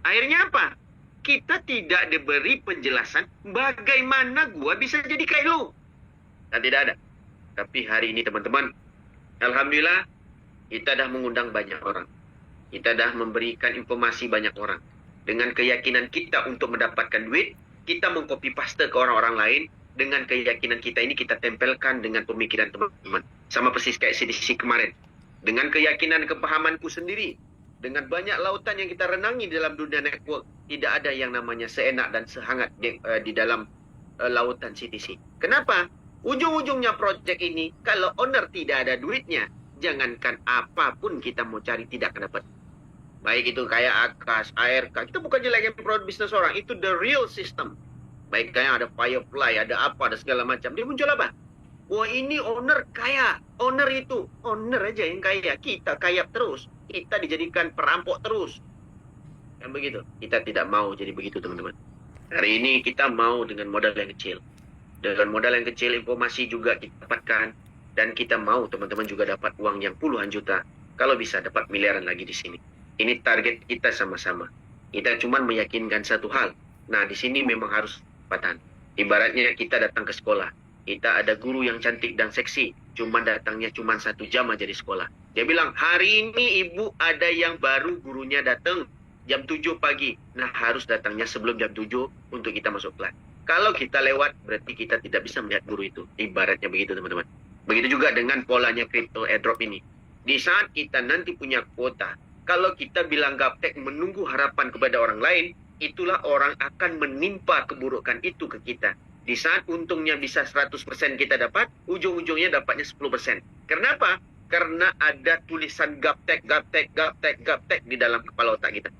Akhirnya apa? Kita tidak diberi penjelasan bagaimana gua bisa jadi kayak lu. Dan tidak ada. Tapi hari ini teman-teman, alhamdulillah kita dah mengundang banyak orang. Kita dah memberikan informasi banyak orang. Dengan keyakinan kita untuk mendapatkan duit, kita mengcopy paste ke orang-orang lain. Dengan keyakinan kita ini kita tempelkan dengan pemikiran teman-teman. Sama persis kayak CDC kemarin. Dengan keyakinan kepahamanku sendiri. Dengan banyak lautan yang kita renangi dalam dunia network, tidak ada yang namanya seenak dan sehangat di dalam lautan CTC. Kenapa? Ujung-ujungnya project ini, kalau owner tidak ada duitnya, jangankan apapun kita mau cari tidak akan dapat. Baik itu kayak Akas, ARK, kita bukan jelek yang produk bisnis orang, itu the real system. Baik kayak ada Firefly, ada apa, ada segala macam. Dia muncul apa? Wah ini owner kaya, owner itu, owner aja yang kaya, kita kaya terus. Kita dijadikan perampok terus. Dan begitu, kita tidak mau jadi begitu teman-teman. Hari ini kita mau dengan modal yang kecil. Dengan modal yang kecil, informasi juga kita dapatkan. Dan kita mau teman-teman juga dapat uang yang puluhan juta. Kalau bisa dapat miliaran lagi di sini. Ini target kita sama-sama. Kita cuma meyakinkan satu hal. Nah, di sini memang harus kesempatan. Ibaratnya kita datang ke sekolah. Kita ada guru yang cantik dan seksi. Cuma datangnya cuma 1 jam aja di sekolah. Dia bilang, hari ini ibu ada yang baru gurunya datang. jam 7 pagi. Nah, harus datangnya sebelum jam 7 untuk kita masuk kelas. Kalau kita lewat, berarti kita tidak bisa melihat guru itu. Ibaratnya begitu, teman-teman. Begitu juga dengan polanya crypto airdrop ini. Di saat kita nanti punya kuota, kalau kita bilang gaptek menunggu harapan kepada orang lain, itulah orang akan menimpa keburukan itu ke kita. Di saat untungnya bisa 100% kita dapat, ujung-ujungnya dapatnya 10%. Kenapa? Karena ada tulisan gaptek di dalam kepala otak kita.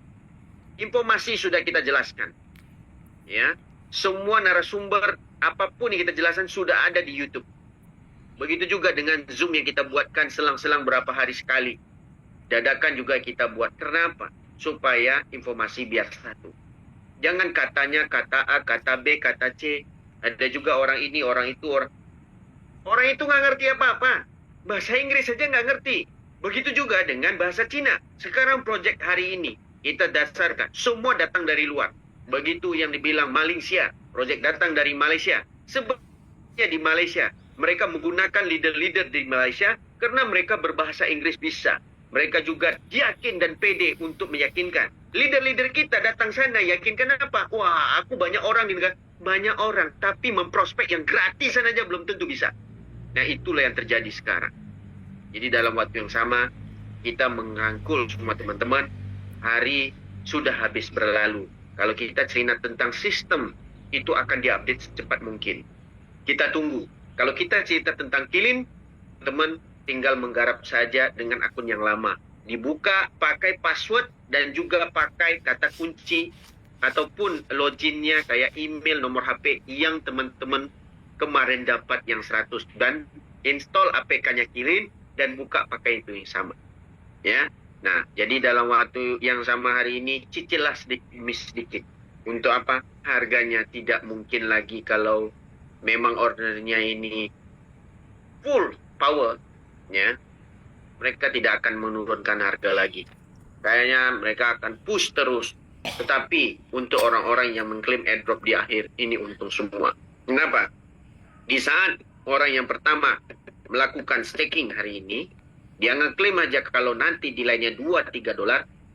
Informasi sudah kita jelaskan. Ya, semua narasumber apapun yang kita jelaskan sudah ada di YouTube. Begitu juga dengan Zoom yang kita buatkan selang-selang berapa hari sekali. Dadakan juga kita buat. Kenapa? Supaya informasi biar satu. Jangan katanya kata A, kata B, kata C. Ada juga orang ini, orang itu, orang itu nggak ngerti apa-apa. Bahasa Inggris saja nggak ngerti. Begitu juga dengan bahasa Cina. Sekarang project hari ini kita dasarkan. Semua datang dari luar. Begitu yang dibilang Malaysia. Project datang dari Malaysia. Sebabnya di Malaysia. Mereka menggunakan leader-leader di Malaysia karena mereka berbahasa Inggris bisa. Mereka juga yakin dan pede untuk meyakinkan. Leader-leader kita datang sana yakinkan apa? Wah, aku banyak orang di negara. Banyak orang, tapi memprospek yang gratisan aja belum tentu bisa. Nah, itulah yang terjadi sekarang. Jadi dalam waktu yang sama, kita merangkul semua teman-teman. Hari sudah habis berlalu. Kalau kita cerita tentang sistem, itu akan diupdate secepat mungkin. Kita tunggu. Kalau kita cerita tentang Qlin, teman tinggal menggarap saja dengan akun yang lama. Dibuka, pakai password, dan juga pakai kata kunci ataupun loginnya kayak email, nomor HP yang teman-teman kemarin dapat yang 100. Dan install APK-nya Qlin dan buka pakai itu yang sama. Ya. Nah, jadi dalam waktu yang sama hari ini, cicillah sedikit demi sedikit. Untuk apa? Harganya tidak mungkin lagi kalau memang ordernya ini full power, ya, mereka tidak akan menurunkan harga lagi. Kayaknya mereka akan push terus. Tetapi untuk orang-orang yang mengklaim airdrop di akhir, ini untung semua. Kenapa? Di saat orang yang pertama melakukan staking hari ini, dia ngeklaim aja kalau nanti nilainya $2-3,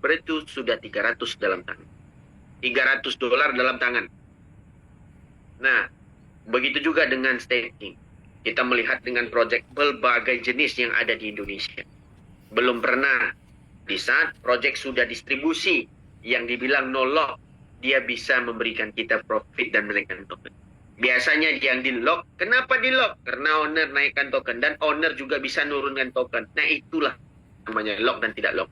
berarti sudah 300 dalam tangan. $300 dalam tangan. Nah, begitu juga dengan staking. Kita melihat dengan project berbagai jenis yang ada di Indonesia. Belum pernah di saat project sudah distribusi yang dibilang no lock, dia bisa memberikan kita profit dan menaikkan token. Biasanya yang di lock, kenapa di lock? Karena owner naikkan token dan owner juga bisa nurunkan token. Nah, itulah namanya lock dan tidak lock.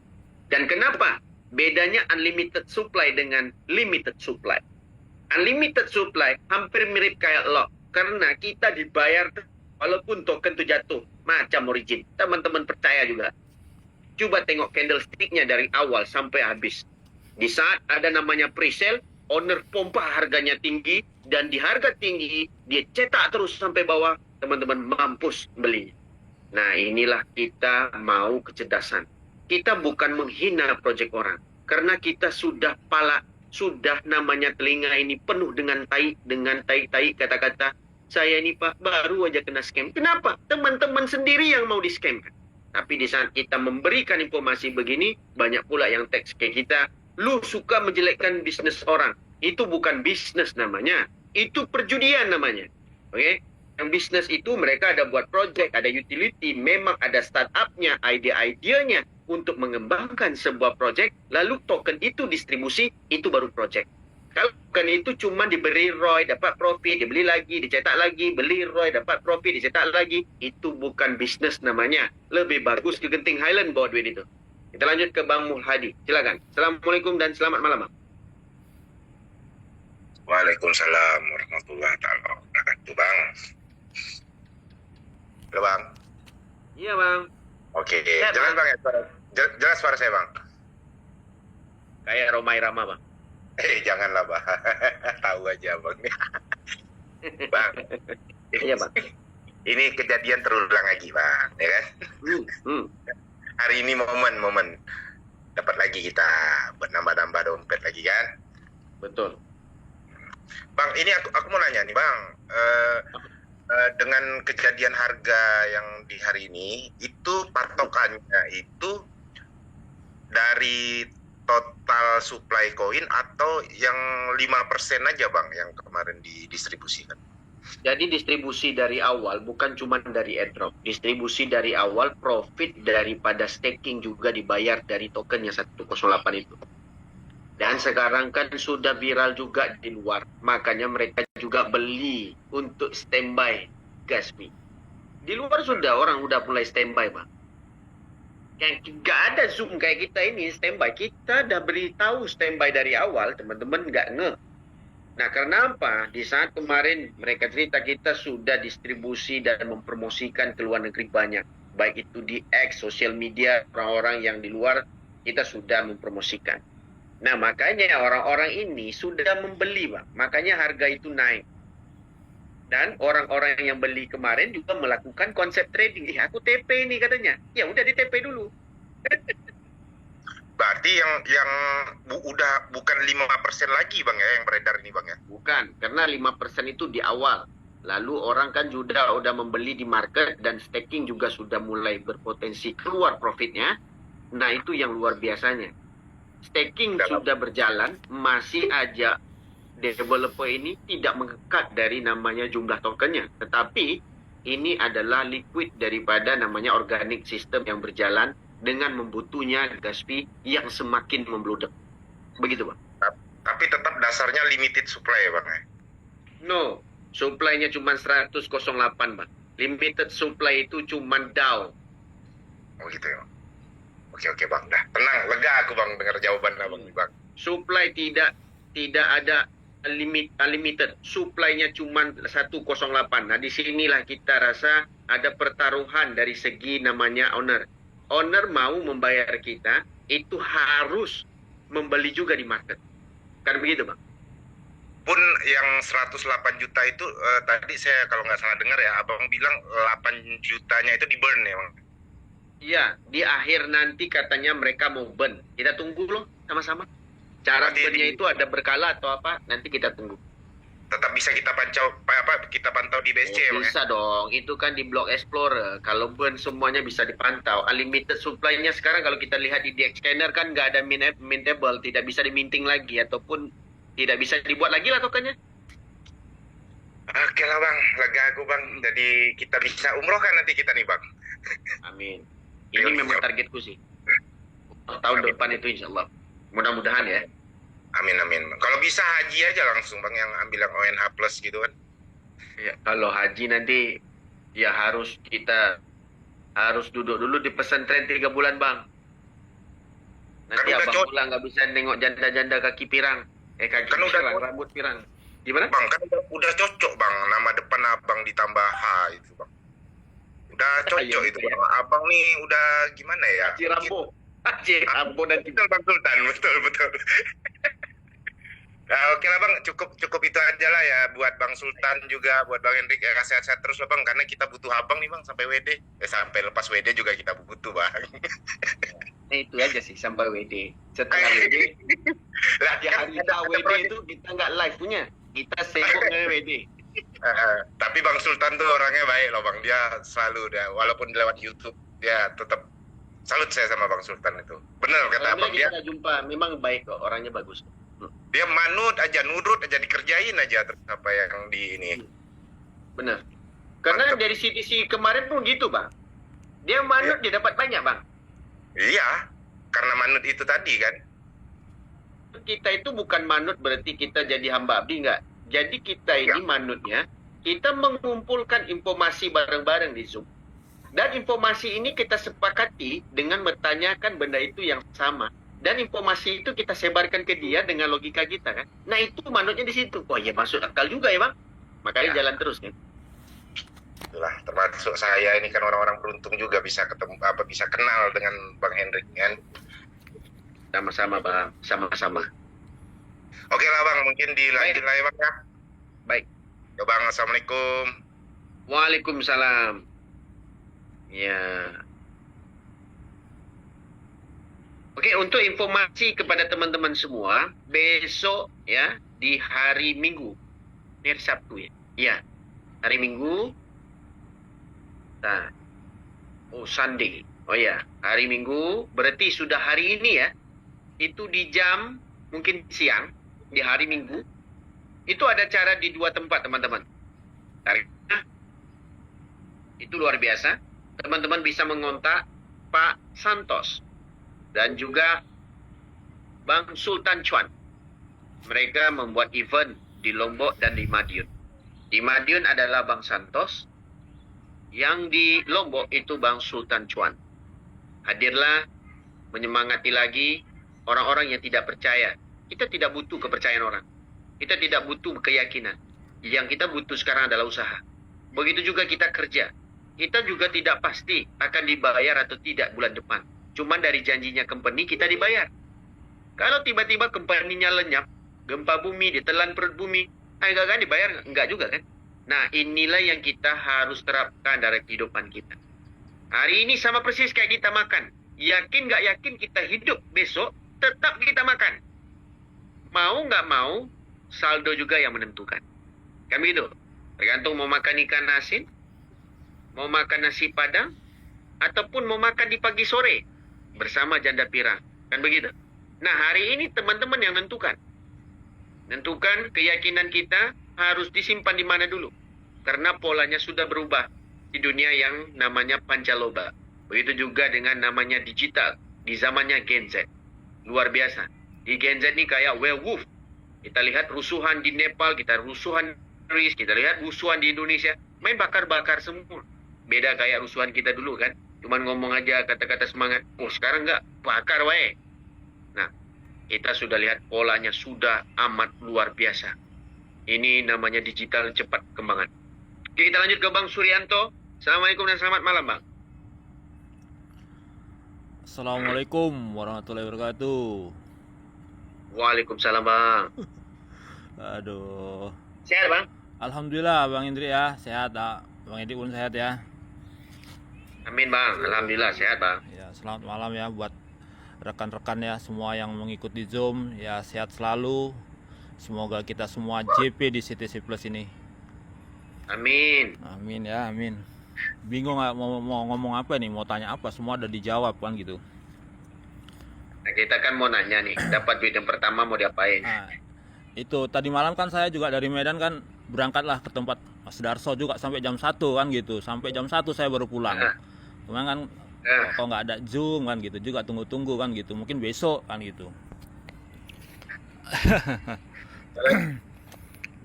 Dan kenapa bedanya unlimited supply dengan limited supply? Unlimited supply hampir mirip kayak lock. Karena kita dibayar walaupun token itu jatuh. Macam origin. Teman-teman percaya juga. Coba tengok candlestick-nya dari awal sampai habis. Di saat ada namanya pre-sale, owner pompa harganya tinggi. Dan di harga tinggi, dia cetak terus sampai bawah. Teman-teman mampus beli. Nah, inilah kita mau kecerdasan. Kita bukan menghina proyek orang. Karena kita sudah sudah namanya telinga ini penuh dengan tai kata-kata. Saya ini Pak baru aja kena scam. Kenapa? Teman-teman sendiri yang mau di scam. Tapi di saat kita memberikan informasi begini, banyak pula yang teks ke kita. Lu suka menjelekkan bisnis orang. Itu bukan bisnis namanya. Itu perjudian namanya. Oke? Yang bisnis itu mereka ada buat project, ada utility, memang ada startup-nya, ide-idenya untuk mengembangkan sebuah project, lalu token itu distribusi, itu baru project. Kalau token itu cuma diberi ROI, dapat profit, dibeli lagi, dicetak lagi, beli ROI, dapat profit, dicetak lagi, itu bukan bisnis namanya. Lebih bagus ke Genting Highland bawa duit itu. Kita lanjut ke Bang Mulhadi. Silakan. Assalamualaikum dan selamat malam, Bang. Waalaikumsalam warahmatullahi wabarakatuh, Bang. Halo, Bang. Iya, Bang. Oke, Ya, jelas Bang ya. Jelas suara saya, Bang. Kayak Romai Rama, Bang. Janganlah, Bang. Tahu aja, Bang. Bang. Iya, Bang. Ini kejadian terulang lagi, Bang, ya kan? Hari ini momen dapat lagi kita buat nambah-nambah dompet lagi kan? Betul. Bang, ini aku mau nanya nih, Bang. Dengan kejadian harga yang di hari ini, itu patokannya itu dari total supply koin atau yang 5% aja Bang yang kemarin didistribusikan? Jadi distribusi dari awal bukan cuma dari airdrop. Distribusi dari awal, profit daripada staking juga dibayar dari token yang 108 itu. Dan sekarang kan sudah viral juga di luar. Makanya mereka juga beli untuk standby Gaspi. Di luar sudah orang udah mulai standby, Bang. Yang gak ada Zoom kayak kita ini standby. Kita udah beritahu standby dari awal, teman-teman nggak ngeh. Nah, karena apa? Di saat kemarin mereka cerita kita sudah distribusi dan mempromosikan ke luar negeri banyak. Baik itu di X, sosial media, orang-orang yang di luar, kita sudah mempromosikan. Nah, makanya orang-orang ini sudah membeli, Bang. Makanya harga itu naik. Dan orang-orang yang beli kemarin juga melakukan konsep trading. Aku TP ini katanya. Ya udah di TP dulu. Berarti yang udah bukan 5% lagi Bang ya yang beredar ini Bang ya? Bukan, karena 5% itu di awal. Lalu orang kan sudah membeli di market dan staking juga sudah mulai berpotensi keluar profitnya. Nah, itu yang luar biasanya. Staking sudah berjalan, masih aja developer ini tidak mengikat dari namanya jumlah tokennya. Tetapi ini adalah liquid daripada namanya organic system yang berjalan dengan membutuhnya gas fee yang semakin membludak. Begitu, Bang. Tapi tetap dasarnya limited supply ya Bang ya? No, supply-nya cuma 108, Bang. Limited supply itu cuma DAO. Oh gitu ya. Oke Bang, dah tenang, lega aku Bang dengar jawaban Abang nih Bang. Supply tidak ada unlimited. Supply-nya cuma 108. Nah, disinilah kita rasa ada pertaruhan dari segi namanya owner. Owner mau membayar kita, itu harus membeli juga di market. Kan begitu, Bang? Pun yang 108 juta itu tadi saya kalau nggak salah dengar ya, Abang bilang 8 jutanya itu di burn ya Bang? Iya, di akhir nanti katanya mereka mau burn. Kita tunggu loh sama-sama. Cara burn-nya itu ada berkala atau apa, nanti kita tunggu. Tetap bisa kita pantau di BSC ya Bang? Bisa dong, itu kan di Block Explorer. Kalau burn semuanya bisa dipantau. Unlimited supply-nya sekarang kalau kita lihat di DX Scanner kan nggak ada mintable, tidak bisa diminting lagi ataupun tidak bisa dibuat lagi lah tokennya. Oke lah Bang, lega aku Bang. Jadi kita bisa umroh kan nanti kita nih Bang? Amin. Ini memang targetku sih. Tahun depan itu insya Allah. Mudah-mudahan ya. Amin. Kalau bisa haji aja langsung Bang, yang ambil yang ONH plus gitu kan? Ya, kalau haji nanti ya kita harus duduk dulu di pesantren 3 bulan Bang. Nanti kan abang pulang nggak bisa nengok janda-janda kaki pirang. Kaki kan pirang, rambut pirang. Gimana? Bang, kan udah cocok Bang, nama depan Abang ditambah H itu Bang. Udah cocok itu Bang. Abang nih udah gimana ya? Haji Rambo. Haji Rambo dan Betul Bang Sultan, betul. Nah, oke lah Bang, cukup itu aja lah ya buat Bang Sultan juga, buat Bang Hendrik ya, sehat-sehat terus lah Bang, karena kita butuh Abang nih Bang sampai WD. Sampai lepas WD juga kita butuh Bang. Itu aja sih sampai WD. Setelah WD, Lah, di hari WD itu kita nggak live punya. Kita sibuk dengan WD. Tapi Bang Sultan tuh orangnya baik loh Bang, dia selalu walaupun lewat YouTube dia tetap salut saya sama Bang Sultan itu. Benar kata Abang, kita dia nggak jumpa, memang baik kok, orangnya bagus. dia manut aja, nurut aja, dikerjain aja terus apa yang di ini. Benar. Karena Mantap. dari CTC kemarin pun gitu, Bang. Dia manut, dia dapat banyak, Bang. Iya, karena manut itu tadi kan. Kita itu bukan manut berarti kita jadi hamba abdi, enggak. Jadi kita ini manutnya, kita mengumpulkan informasi bareng-bareng di Zoom. Dan informasi ini kita sepakati dengan bertanyakan benda itu yang sama. Dan informasi itu kita sebarkan ke dia dengan logika kita kan. Nah itu manutnya di situ. Oh ya masuk akal juga ya Bang. Makanya jalan terus kan. Itulah termasuk saya ini kan orang-orang beruntung juga bisa ketemu bisa kenal dengan Bang Hendrik kan. Sama-sama Bang, sama-sama. Oke lah Bang, mungkin dilanjut lah ya Bang ya. Baik. Ya Bang, Assalamualaikum. Waalaikumsalam. Ya. Oke, untuk informasi kepada teman-teman semua, besok ya di hari Minggu. Ini hari Sabtu ya. Iya. Hari Minggu. Nah. Oh, Sunday. Oh ya, hari Minggu berarti sudah hari ini ya. itu di jam mungkin siang, di hari Minggu, itu ada acara di 2 tempat teman-teman. Itu luar biasa. Teman-teman bisa mengontak Pak Santos dan juga Bang Sultan Chuan. Mereka membuat event di Lombok dan di Madiun. Di Madiun adalah Bang Santos, yang di Lombok itu Bang Sultan Chuan. Hadirlah, menyemangati lagi orang-orang yang tidak percaya. Kita tidak butuh kepercayaan orang. Kita tidak butuh keyakinan. Yang kita butuh sekarang adalah usaha. Begitu juga kita kerja. Kita juga tidak pasti akan dibayar atau tidak bulan depan. Cuman dari janjinya company kita dibayar. Kalau tiba-tiba company-nya lenyap, gempa bumi, ditelan perut bumi, enggak kan dibayar? Enggak juga kan? Nah, inilah yang kita harus terapkan dalam kehidupan kita. Hari ini sama persis kayak kita makan. Yakin nggak yakin kita hidup besok, tetap kita makan. Mau nggak mau, saldo juga yang menentukan. Kan begitu? Tergantung mau makan ikan asin, mau makan nasi padang, ataupun mau makan di pagi sore bersama janda pirang. Kan begitu? Nah, hari ini teman-teman yang menentukan. Tentukan keyakinan kita harus disimpan di mana dulu. Karena polanya sudah berubah di dunia yang namanya pancaloba. Begitu juga dengan namanya digital di zamannya Gen Z. Luar biasa. Di Gen Z ini kayak werewolf. Kita lihat rusuhan di Nepal, kita rusuhan di Inggris, kita lihat rusuhan di Indonesia. Main bakar-bakar semua. Beda kayak rusuhan kita dulu kan. Cuman ngomong aja kata-kata semangat. Oh, sekarang enggak. Bakar wae. Nah, kita sudah lihat polanya sudah amat luar biasa. Ini namanya digital cepat kembangan. Oke, kita lanjut ke Bang Suryanto. Assalamualaikum dan selamat malam, Bang. Assalamualaikum warahmatullahi wabarakatuh. Waalaikumsalam, Bang. Aduh. Sehat, Bang? Alhamdulillah Bang Indri ya, sehat tak? Bang Indri pun sehat ya. Amin, Bang. Alhamdulillah sehat, Bang. Ya, selamat malam ya buat rekan-rekan ya semua yang mengikuti Zoom ya, sehat selalu. Semoga kita semua JP di CTC Plus ini. Amin. Amin ya, amin. Bingung nggak mau ngomong apa nih, mau tanya apa, semua udah dijawab kan gitu. Nah, kita kan mau nanya nih, dapat duit yang pertama mau diapain? Nah, itu tadi malam kan saya juga dari Medan kan berangkatlah ke tempat Mas Darso juga sampai jam 1 kan gitu. Sampai jam 1 saya baru pulang. Cuman kan kok nggak ada Zoom kan gitu, juga tunggu-tunggu kan gitu. Mungkin besok kan gitu.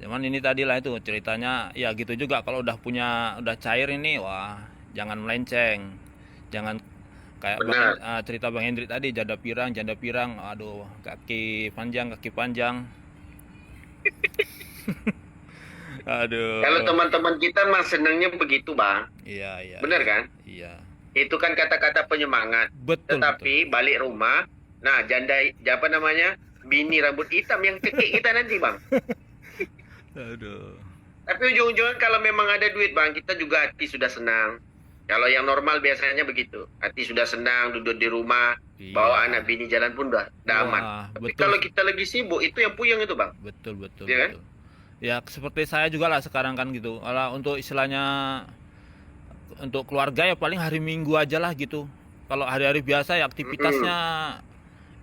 Cuman ini tadi lah itu ceritanya ya gitu juga, kalau udah cair ini, wah jangan melenceng. Jangan kayak cerita Bang Hendrik tadi, janda pirang, aduh kaki panjang. Aduh. Kalau teman-teman kita mah senangnya begitu, Bang. Iya. Bener kan? Iya. Itu kan kata-kata penyemangat. Betul. Tetapi balik rumah, nah apa namanya? Bini rambut hitam yang kekek kita nanti, Bang. Aduh. Tapi ujung-ujungnya kalau memang ada duit, Bang, kita juga hati sudah senang. Kalau yang normal biasanya begitu. Hati sudah senang, duduk di rumah, bawa anak bini jalan pun udah aman. Tapi kalau kita lagi sibuk, itu yang puyeng itu, Bang. Betul. Iya kan? Ya seperti saya juga lah sekarang kan gitu. Kalau untuk istilahnya untuk keluarga ya paling hari Minggu aja lah gitu. Kalau hari-hari biasa ya aktivitasnya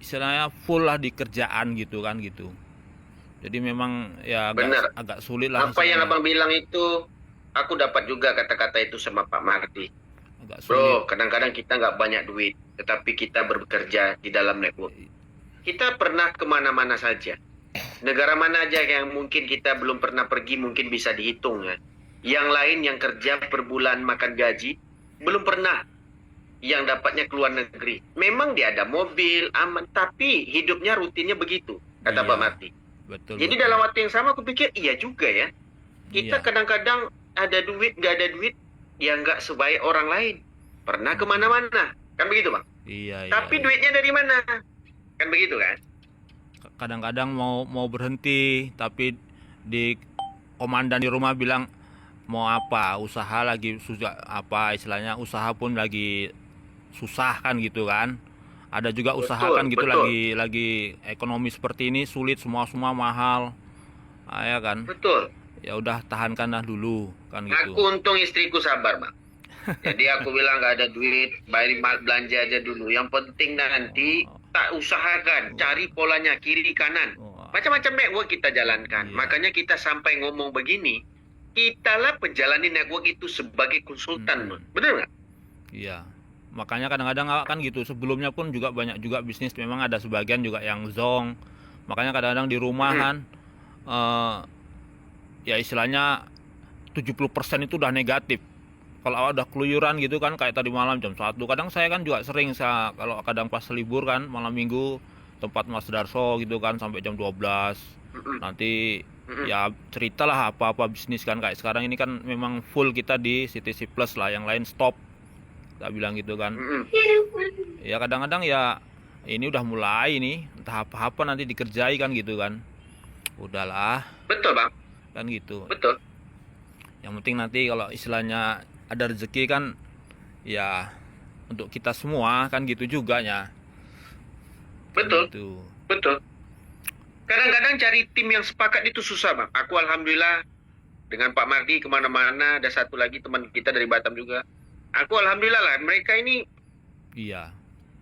istilahnya full lah di kerjaan gitu kan gitu. Jadi memang ya agak sulit lah. Apa yang Abang bilang itu, aku dapat juga kata-kata itu sama Pak Mardi. Bro, kadang-kadang kita nggak banyak duit, tetapi kita bekerja di dalam network. Kita pernah kemana-mana saja. Negara mana aja yang mungkin kita belum pernah pergi, mungkin bisa dihitung ya. Yang lain yang kerja per bulan makan gaji, belum pernah yang dapatnya keluar negeri. Memang dia ada mobil, aman, tapi hidupnya rutinnya begitu, kata Pak Mardi. Jadi dalam waktu yang sama aku pikir, iya juga ya. Kita kadang-kadang ada duit, nggak ada duit, ya nggak sebaik orang lain. Pernah kemana-mana, kan begitu, Bang? Iya. Tapi duitnya dari mana? Kan begitu kan? Kadang-kadang mau berhenti, tapi di komandan di rumah bilang mau apa, usaha lagi susah, apa istilahnya, usaha pun lagi susah kan gitu kan. Ada juga usaha kan gitu, lagi ekonomi seperti ini sulit, semua mahal. Ya kan? Betul. Ya udah tahankanlah dulu kan gitu. Aku untung istriku sabar, Bang. Jadi aku bilang nggak ada duit, bayar belanja aja dulu. Yang penting nanti tak usahakan, cari polanya kiri kanan. Oh, Macam-macam network kita jalankan. Iya. Makanya kita sampai ngomong begini, kitalah penjalani network itu sebagai konsultan. Benar nggak? iya. Makanya kadang-kadang kan gitu. Sebelumnya pun juga banyak juga bisnis, memang ada sebagian juga yang zong. Makanya kadang-kadang di rumahan ya istilahnya 70% itu udah negatif. Kalau awak udah keluyuran gitu kan, kayak tadi malam jam 1. Kadang saya kan juga sering kalau kadang pas libur kan malam minggu tempat Mas Darso gitu kan sampai jam 12. Nanti ya ceritalah apa-apa bisnis kan, kayak sekarang ini kan memang full kita di CTC Plus lah, yang lain stop. Tak bilang gitu kan. Ya kadang-kadang ya ini udah mulai nih, entah apa-apa nanti dikerjai kan gitu kan. Udahlah Betul, Bang. kan gitu. Betul. Yang penting nanti kalau istilahnya ada rezeki kan ya untuk kita semua kan gitu juga ya. Betul. Gitu. Betul. Kadang-kadang cari tim yang sepakat itu susah, Bang. Aku alhamdulillah dengan Pak Mardi kemana-mana. Ada satu lagi teman kita dari Batam juga. Aku alhamdulillah lah, mereka ini. Iya.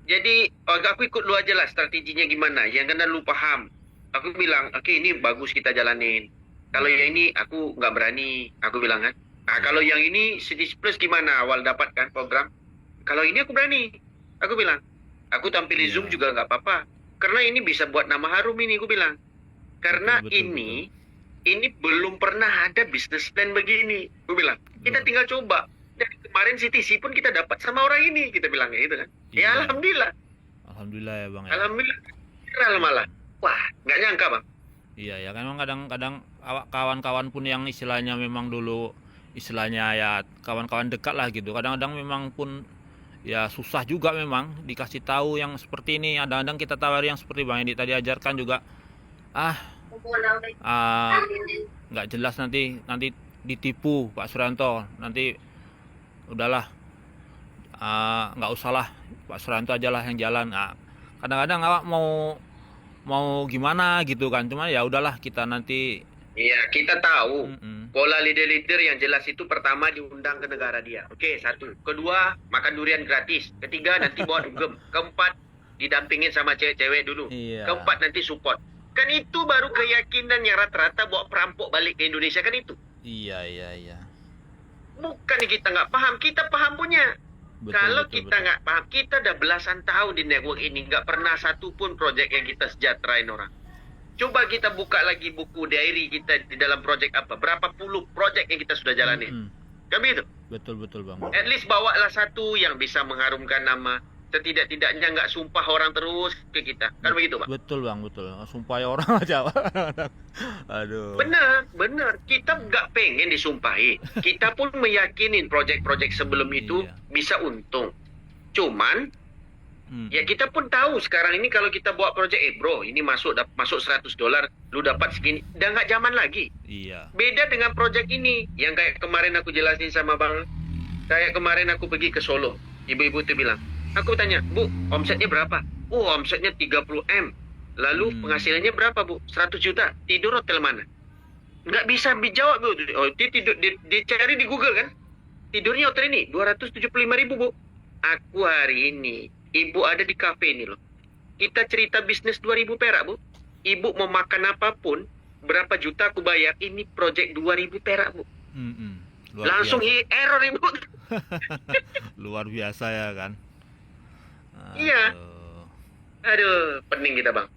Jadi aku ikut lu aja lah strateginya gimana. Yang kena lu paham. Aku bilang, oke, ini bagus kita jalanin. Kalau yang ini aku nggak berani. Aku bilang kan. Nah, kalau yang ini CTC Plus gimana awal dapat kan program. Kalau ini aku berani. Aku bilang, aku tampil di Iya. Zoom juga nggak apa-apa. Karena ini bisa buat nama harum ini, aku bilang. Karena Betul, ini belum pernah ada business plan begini. Aku bilang, kita tinggal coba. Dari kemarin CTC pun kita dapat sama orang ini, kita bilang gitu kan. Iya. Ya alhamdulillah. Alhamdulillah ya Bang ya. Alhamdulillah. Viral malah. Wah, nggak nyangka, Bang. Iya ya, kan memang kadang-kadang kawan-kawan pun yang istilahnya memang dulu istilahnya ya kawan-kawan dekat lah gitu. Kadang-kadang memang pun ya susah juga memang dikasih tahu yang seperti ini. Kadang-kadang kita tawari yang seperti Bang Edi tadi ajarkan juga nggak jelas, nanti ditipu Pak Suryanto. Nanti udahlah nggak usahlah, Pak Suryanto aja lah yang jalan. Nah, kadang-kadang awak mau gimana gitu kan, cuma ya udahlah kita nanti. Iya, kita tahu. Mm-mm. Pola leader-leader yang jelas itu pertama diundang ke negara dia. Oke, satu. Kedua, makan durian gratis. Ketiga, nanti bawa dugem. Keempat, didampingin sama cewek-cewek dulu. Iya. Keempat, nanti support. Kan itu baru keyakinan yang rata-rata bawa perampok balik ke Indonesia, kan itu. Iya. Bukan kita nggak paham, kita paham punya. Betul, Kalau betul, kita betul. nggak paham, kita udah belasan tahun di network ini, nggak pernah satu pun proyek yang kita sejahterain orang. Coba kita buka lagi buku diary kita di dalam proyek apa, berapa puluh proyek yang kita sudah jalani. Mm-mm. Kan begitu? Betul Bang. At least bawalah satu yang bisa mengharumkan nama. Setidak-tidaknya nggak sumpah orang terus ke kita. Kan begitu, Pak? Betul Bang, betul. Sumpah orang aja. Aduh. Benar. Kita nggak pengen disumpahi. Kita pun meyakinin proyek-proyek sebelum itu Iya. bisa untung. Cuman ya kita pun tahu sekarang ini kalau kita buat proyek, bro, ini masuk $100, lu dapat segini. Udah nggak zaman lagi. Iya. Beda dengan proyek ini yang kayak kemarin aku jelasin sama Bang. Kayak kemarin aku pergi ke Solo. Ibu-ibu itu bilang, aku tanya, "Bu, omsetnya berapa?" "Oh, omsetnya 30M." "Lalu penghasilannya berapa, Bu?" 100 juta. "Tidur hotel mana?" Nggak bisa dijawab, Bu. Oh, dia tidur, dicari di Google kan. Tidurnya hotel ini 275.000, Bu. Aku hari ini, Ibu ada di kafe ini loh. Kita cerita bisnis 2.000 perak, Bu. Ibu mau makan apapun, berapa juta aku bayar, ini project 2.000 perak, Bu. Luar Langsung biasa. error, Ibu. Luar biasa ya kan. Iya. Aduh. Aduh, pening kita, Bang.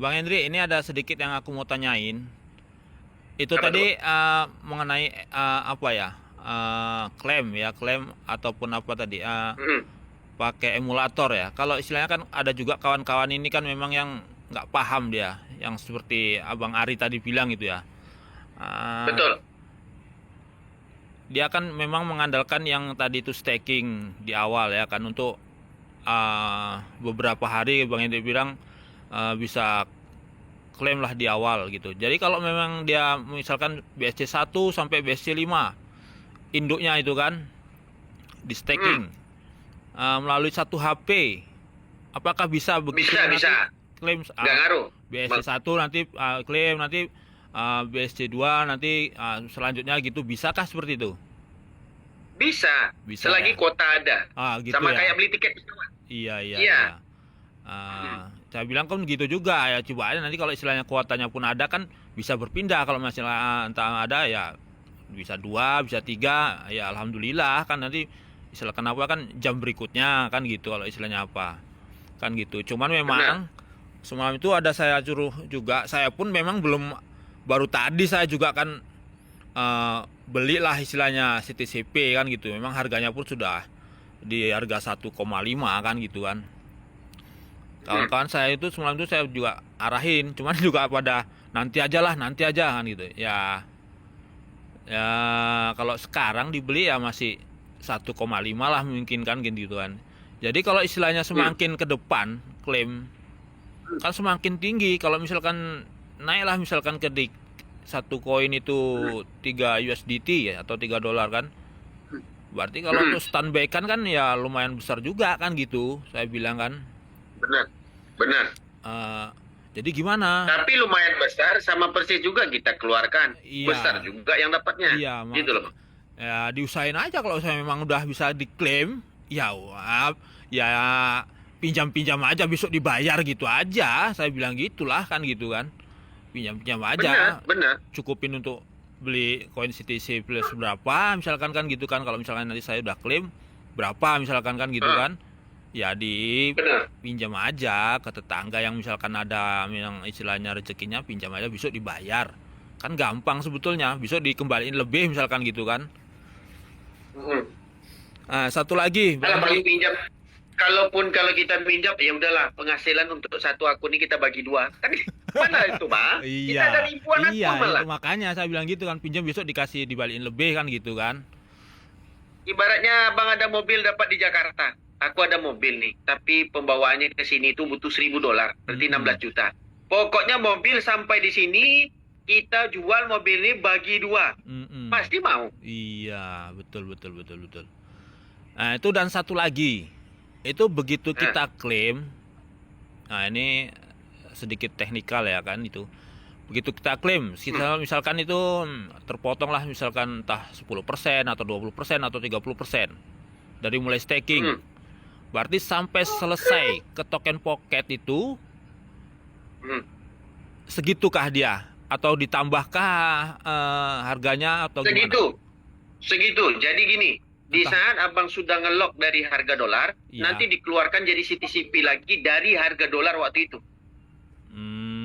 Bang Hendri, ini ada sedikit yang aku mau tanyain. Itu Apa tadi mengenai apa ya? Klaim ataupun apa tadi? Pakai emulator ya. Kalau istilahnya kan ada juga kawan-kawan ini kan memang yang nggak paham dia, yang seperti Abang Ari tadi bilang gitu ya. Betul. Dia kan memang mengandalkan yang tadi itu staking di awal ya kan, untuk beberapa hari Bang Hendri bilang bisa klaim lah di awal gitu. Jadi kalau memang dia misalkan BSC 1 sampai BSC 5 induknya itu kan di staking melalui satu HP, apakah bisa begitu? Bisa. Klaim Nggak ngaruh. BSC 1 nanti klaim, nanti BSC 2 nanti selanjutnya gitu, bisakah seperti itu? Bisa. Bisa, Selagi ya? kuota ada. Gitu Sama ya. kayak beli tiket pesawat. Iya. Iya. Saya bilang kan gitu juga ya, coba aja nanti kalau istilahnya kuotanya pun ada kan bisa berpindah, kalau masalah entah ada ya bisa 2 bisa 3 ya alhamdulillah kan, nanti istilah kenapa kan jam berikutnya kan gitu kalau istilahnya apa kan gitu. Cuman memang semalam itu ada saya suruh juga, saya pun memang belum, baru tadi saya juga kan belilah istilahnya CTCP kan gitu, memang harganya pun sudah di harga 1,5 kan gitu kan. Kawan-kawan saya itu semalam itu saya juga arahin, cuman juga pada nanti aja kan gitu ya. Ya kalau sekarang dibeli ya masih 1,5 lah mungkin kan gitu kan. Jadi kalau istilahnya semakin ke depan klaim kan semakin tinggi, kalau misalkan naiklah misalkan ke satu koin itu 3 USDT ya atau 3 dolar kan, berarti kalau untuk standby kan ya lumayan besar juga kan gitu, saya bilang kan. Benar. Jadi gimana? Tapi lumayan besar, sama persis juga kita keluarkan. Iya. Besar juga yang dapatnya. Iya, Gitu loh. Ya diusahain aja, kalau saya memang udah bisa diklaim, ya ya pinjam-pinjam aja besok dibayar gitu aja. Saya bilang gitulah kan gitu kan. Pinjam-pinjam aja. Benar. Cukupin untuk beli koin CTC plus berapa misalkan kan gitu kan. Kalau misalkan nanti saya udah klaim berapa misalkan kan gitu kan. Ya dipinjam aja ke tetangga yang misalkan ada yang istilahnya rezekinya, pinjam aja besok dibayar. Kan gampang sebetulnya, besok dikembaliin lebih misalkan gitu kan. Satu lagi, kalau kita pinjam ya udahlah, penghasilan untuk satu akun ini kita bagi 2. Kan mana itu, Bang? Iya. Kita ada ribuan akun malah. Itu makanya saya bilang gitu kan, pinjam besok dibalikin lebih kan gitu kan. Ibaratnya Bang ada mobil dapat di Jakarta. Aku ada mobil nih, tapi pembawaannya ke sini itu butuh $1.000, berarti 16 juta. Pokoknya mobil sampai di sini, kita jual mobil ini bagi 2. Pasti mau. Iya, betul. Nah, itu dan satu lagi. Itu begitu kita klaim. Nah, ini sedikit teknikal ya kan itu. Begitu kita klaim, misalkan itu terpotong lah misalkan entah 10% atau 20% atau 30% dari mulai staking. Berarti sampai selesai ke token pocket itu segitukah dia? Atau ditambahkah harganya atau gimana? Segitu. Jadi gini, di saat abang sudah ngelok dari harga dolar, nanti dikeluarkan jadi CTCP lagi dari harga dolar waktu itu.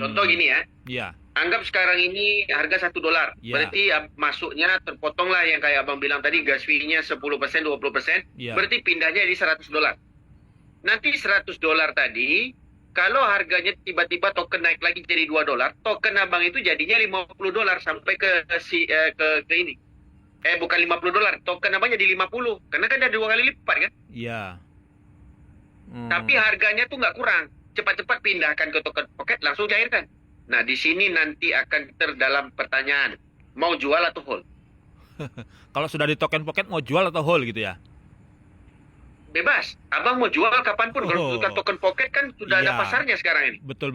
Contoh gini ya. Iya. Anggap sekarang ini harga $1. Berarti masuknya terpotong lah yang kayak abang bilang tadi, gas fee-nya 10%, 20%. Berarti pindahnya jadi $100. Nanti $100 tadi, kalau harganya tiba-tiba token naik lagi jadi $2, token abang itu jadinya $50 sampai ke ini. Bukan $50, token abang jadi 50, karena kan ada 2 kali lipat kan? Iya. Tapi harganya tuh nggak kurang. Cepat-cepat pindahkan ke token pocket, langsung cairkan. Nah, di sini nanti akan terdalam pertanyaan, mau jual atau hold? Kalau sudah di token pocket mau jual atau hold gitu ya? Bebas. Abang mau jual kapanpun. Kalau bukan token pocket kan sudah ada pasarnya sekarang ini. Betul.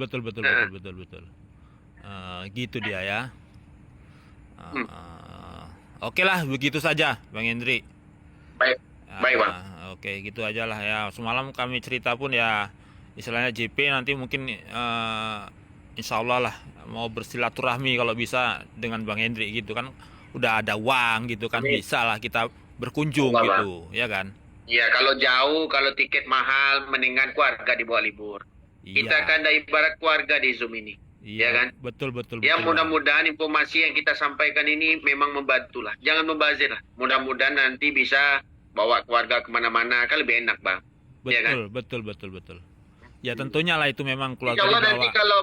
Gitu dia ya. Oke lah, begitu saja Bang Hendri. Baik Bang. Oke, gitu aja lah ya. Semalam kami cerita pun ya, istilahnya JP nanti mungkin insya Allah lah mau bersilaturahmi kalau bisa dengan Bang Hendri gitu kan. Udah ada uang gitu kan, bisa lah kita berkunjung gitu, ya kan? Iya, kalau jauh, kalau tiket mahal, mendingan keluarga dibawa libur. Kita kan ada ibarat keluarga di Zoom ini. Iya kan? Betul. Ya mudah-mudahan informasi yang kita sampaikan ini memang membantu lah. Jangan membazir lah. Mudah-mudahan nanti bisa bawa keluarga kemana-mana, kan lebih enak Bang. Betul. Ya tentunya lah itu memang keluarga. Insya Allah nanti kalau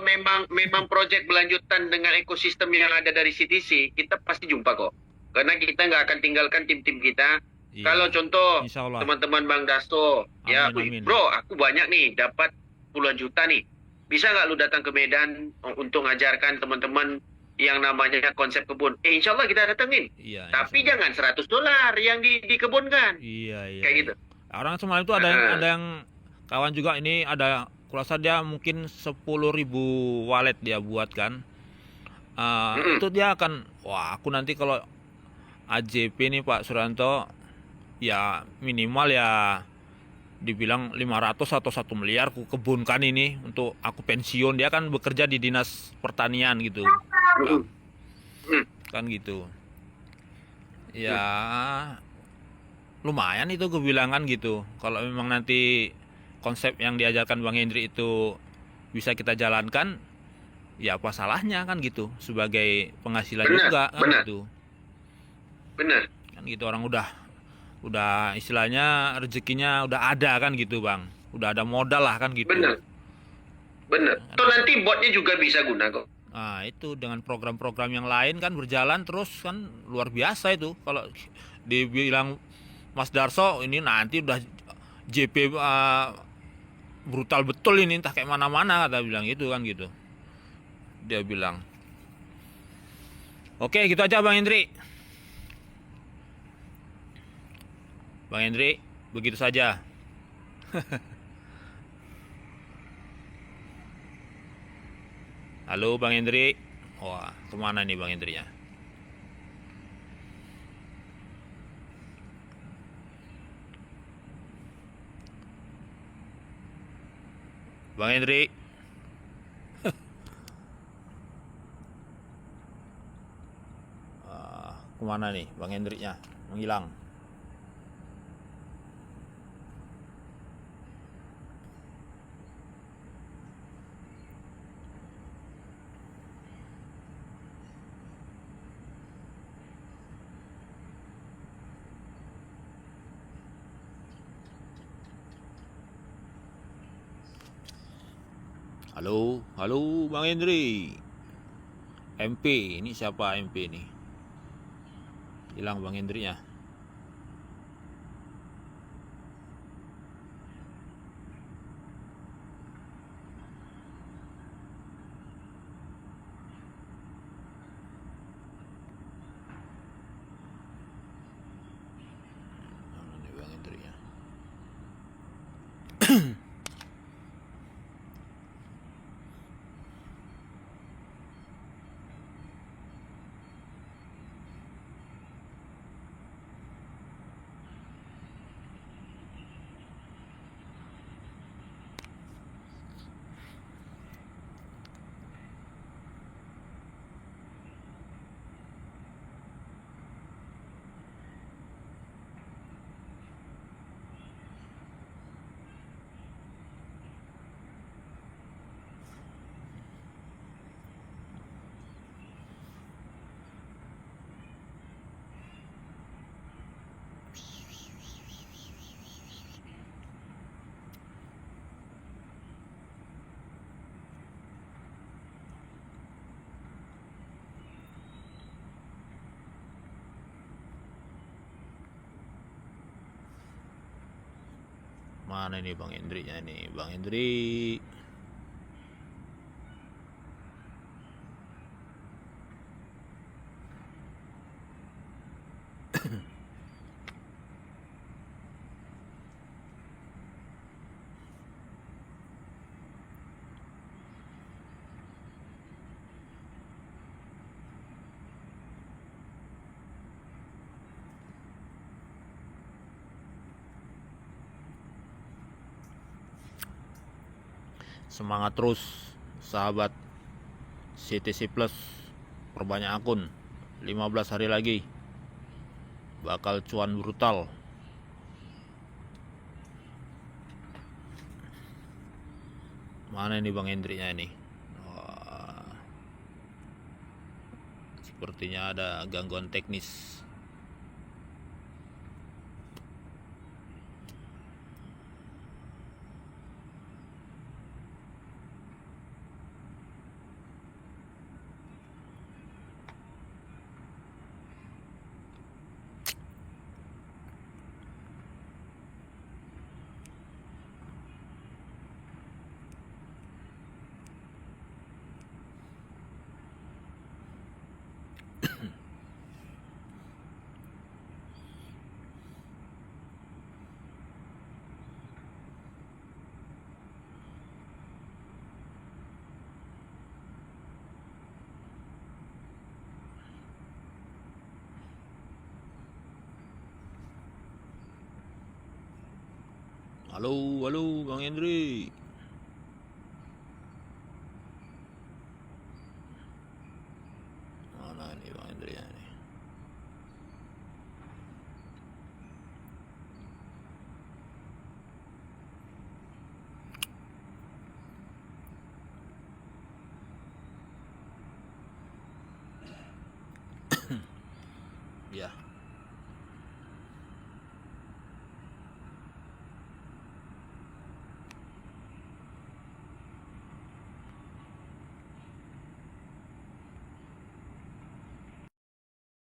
memang proyek berlanjutan dengan ekosistem yang ada dari CTC, kita pasti jumpa kok. Karena kita nggak akan tinggalkan tim-tim kita. Kalau contoh teman-teman Bang Dasto, amin. Bro, aku banyak nih, dapat puluhan juta nih. Bisa nggak lu datang ke Medan untuk ngajarkan teman-teman yang namanya konsep kebun? Insya Allah kita datengin. Tapi jangan $100 yang dikebunkan. Kayak gitu. Orang semalam itu ada yang kawan juga ini ada, kurasa dia mungkin 10.000 wallet dia buat kan. Itu dia akan, aku nanti kalau AJP nih Pak Suranto, ya minimal ya dibilang 500 atau 1 miliar ku kebunkan ini untuk aku pensiun. Dia kan bekerja di dinas pertanian gitu, Bang. Kan gitu. Ya lumayan itu kebilangan gitu. Kalau memang nanti konsep yang diajarkan Bang Hendri itu bisa kita jalankan, ya apa salahnya kan gitu, sebagai penghasilan Benar, juga kan benar. gitu. Benar. Kan gitu, orang udah istilahnya rezekinya udah ada kan gitu, Bang. Udah ada modal lah kan gitu. Benar. Benar. Toh nanti botnya juga bisa guna kok. Nah, itu dengan program-program yang lain kan berjalan terus kan luar biasa itu. Kalau dibilang Mas Darso ini nanti udah JP brutal betul ini, entah kayak mana-mana, kata bilang gitu kan gitu. Dia bilang. Oke, gitu aja Bang Hendri. Bang Hendri, begitu saja. Halo Bang Hendri. Wah, kemana nih Bang Hendri ya? Bang Hendri. Kemana nih Bang Hendri-nya? Menghilang. Halo, halo Bang Hendri. MP, ini siapa MP nih? Hilang Bang Hendri-nya. Mana nih Bang Hendri-nya? Mana ini Bang Hendri-nya nih? Bang Hendri. Semangat terus sahabat CTC Plus, perbanyak akun, 15 hari lagi bakal cuan brutal. Mana ini Bang Hendri-nya ini? Wah, sepertinya ada gangguan teknis. Halo Bang Hendri. Mana ini Bang Hendri ya nih? Ya.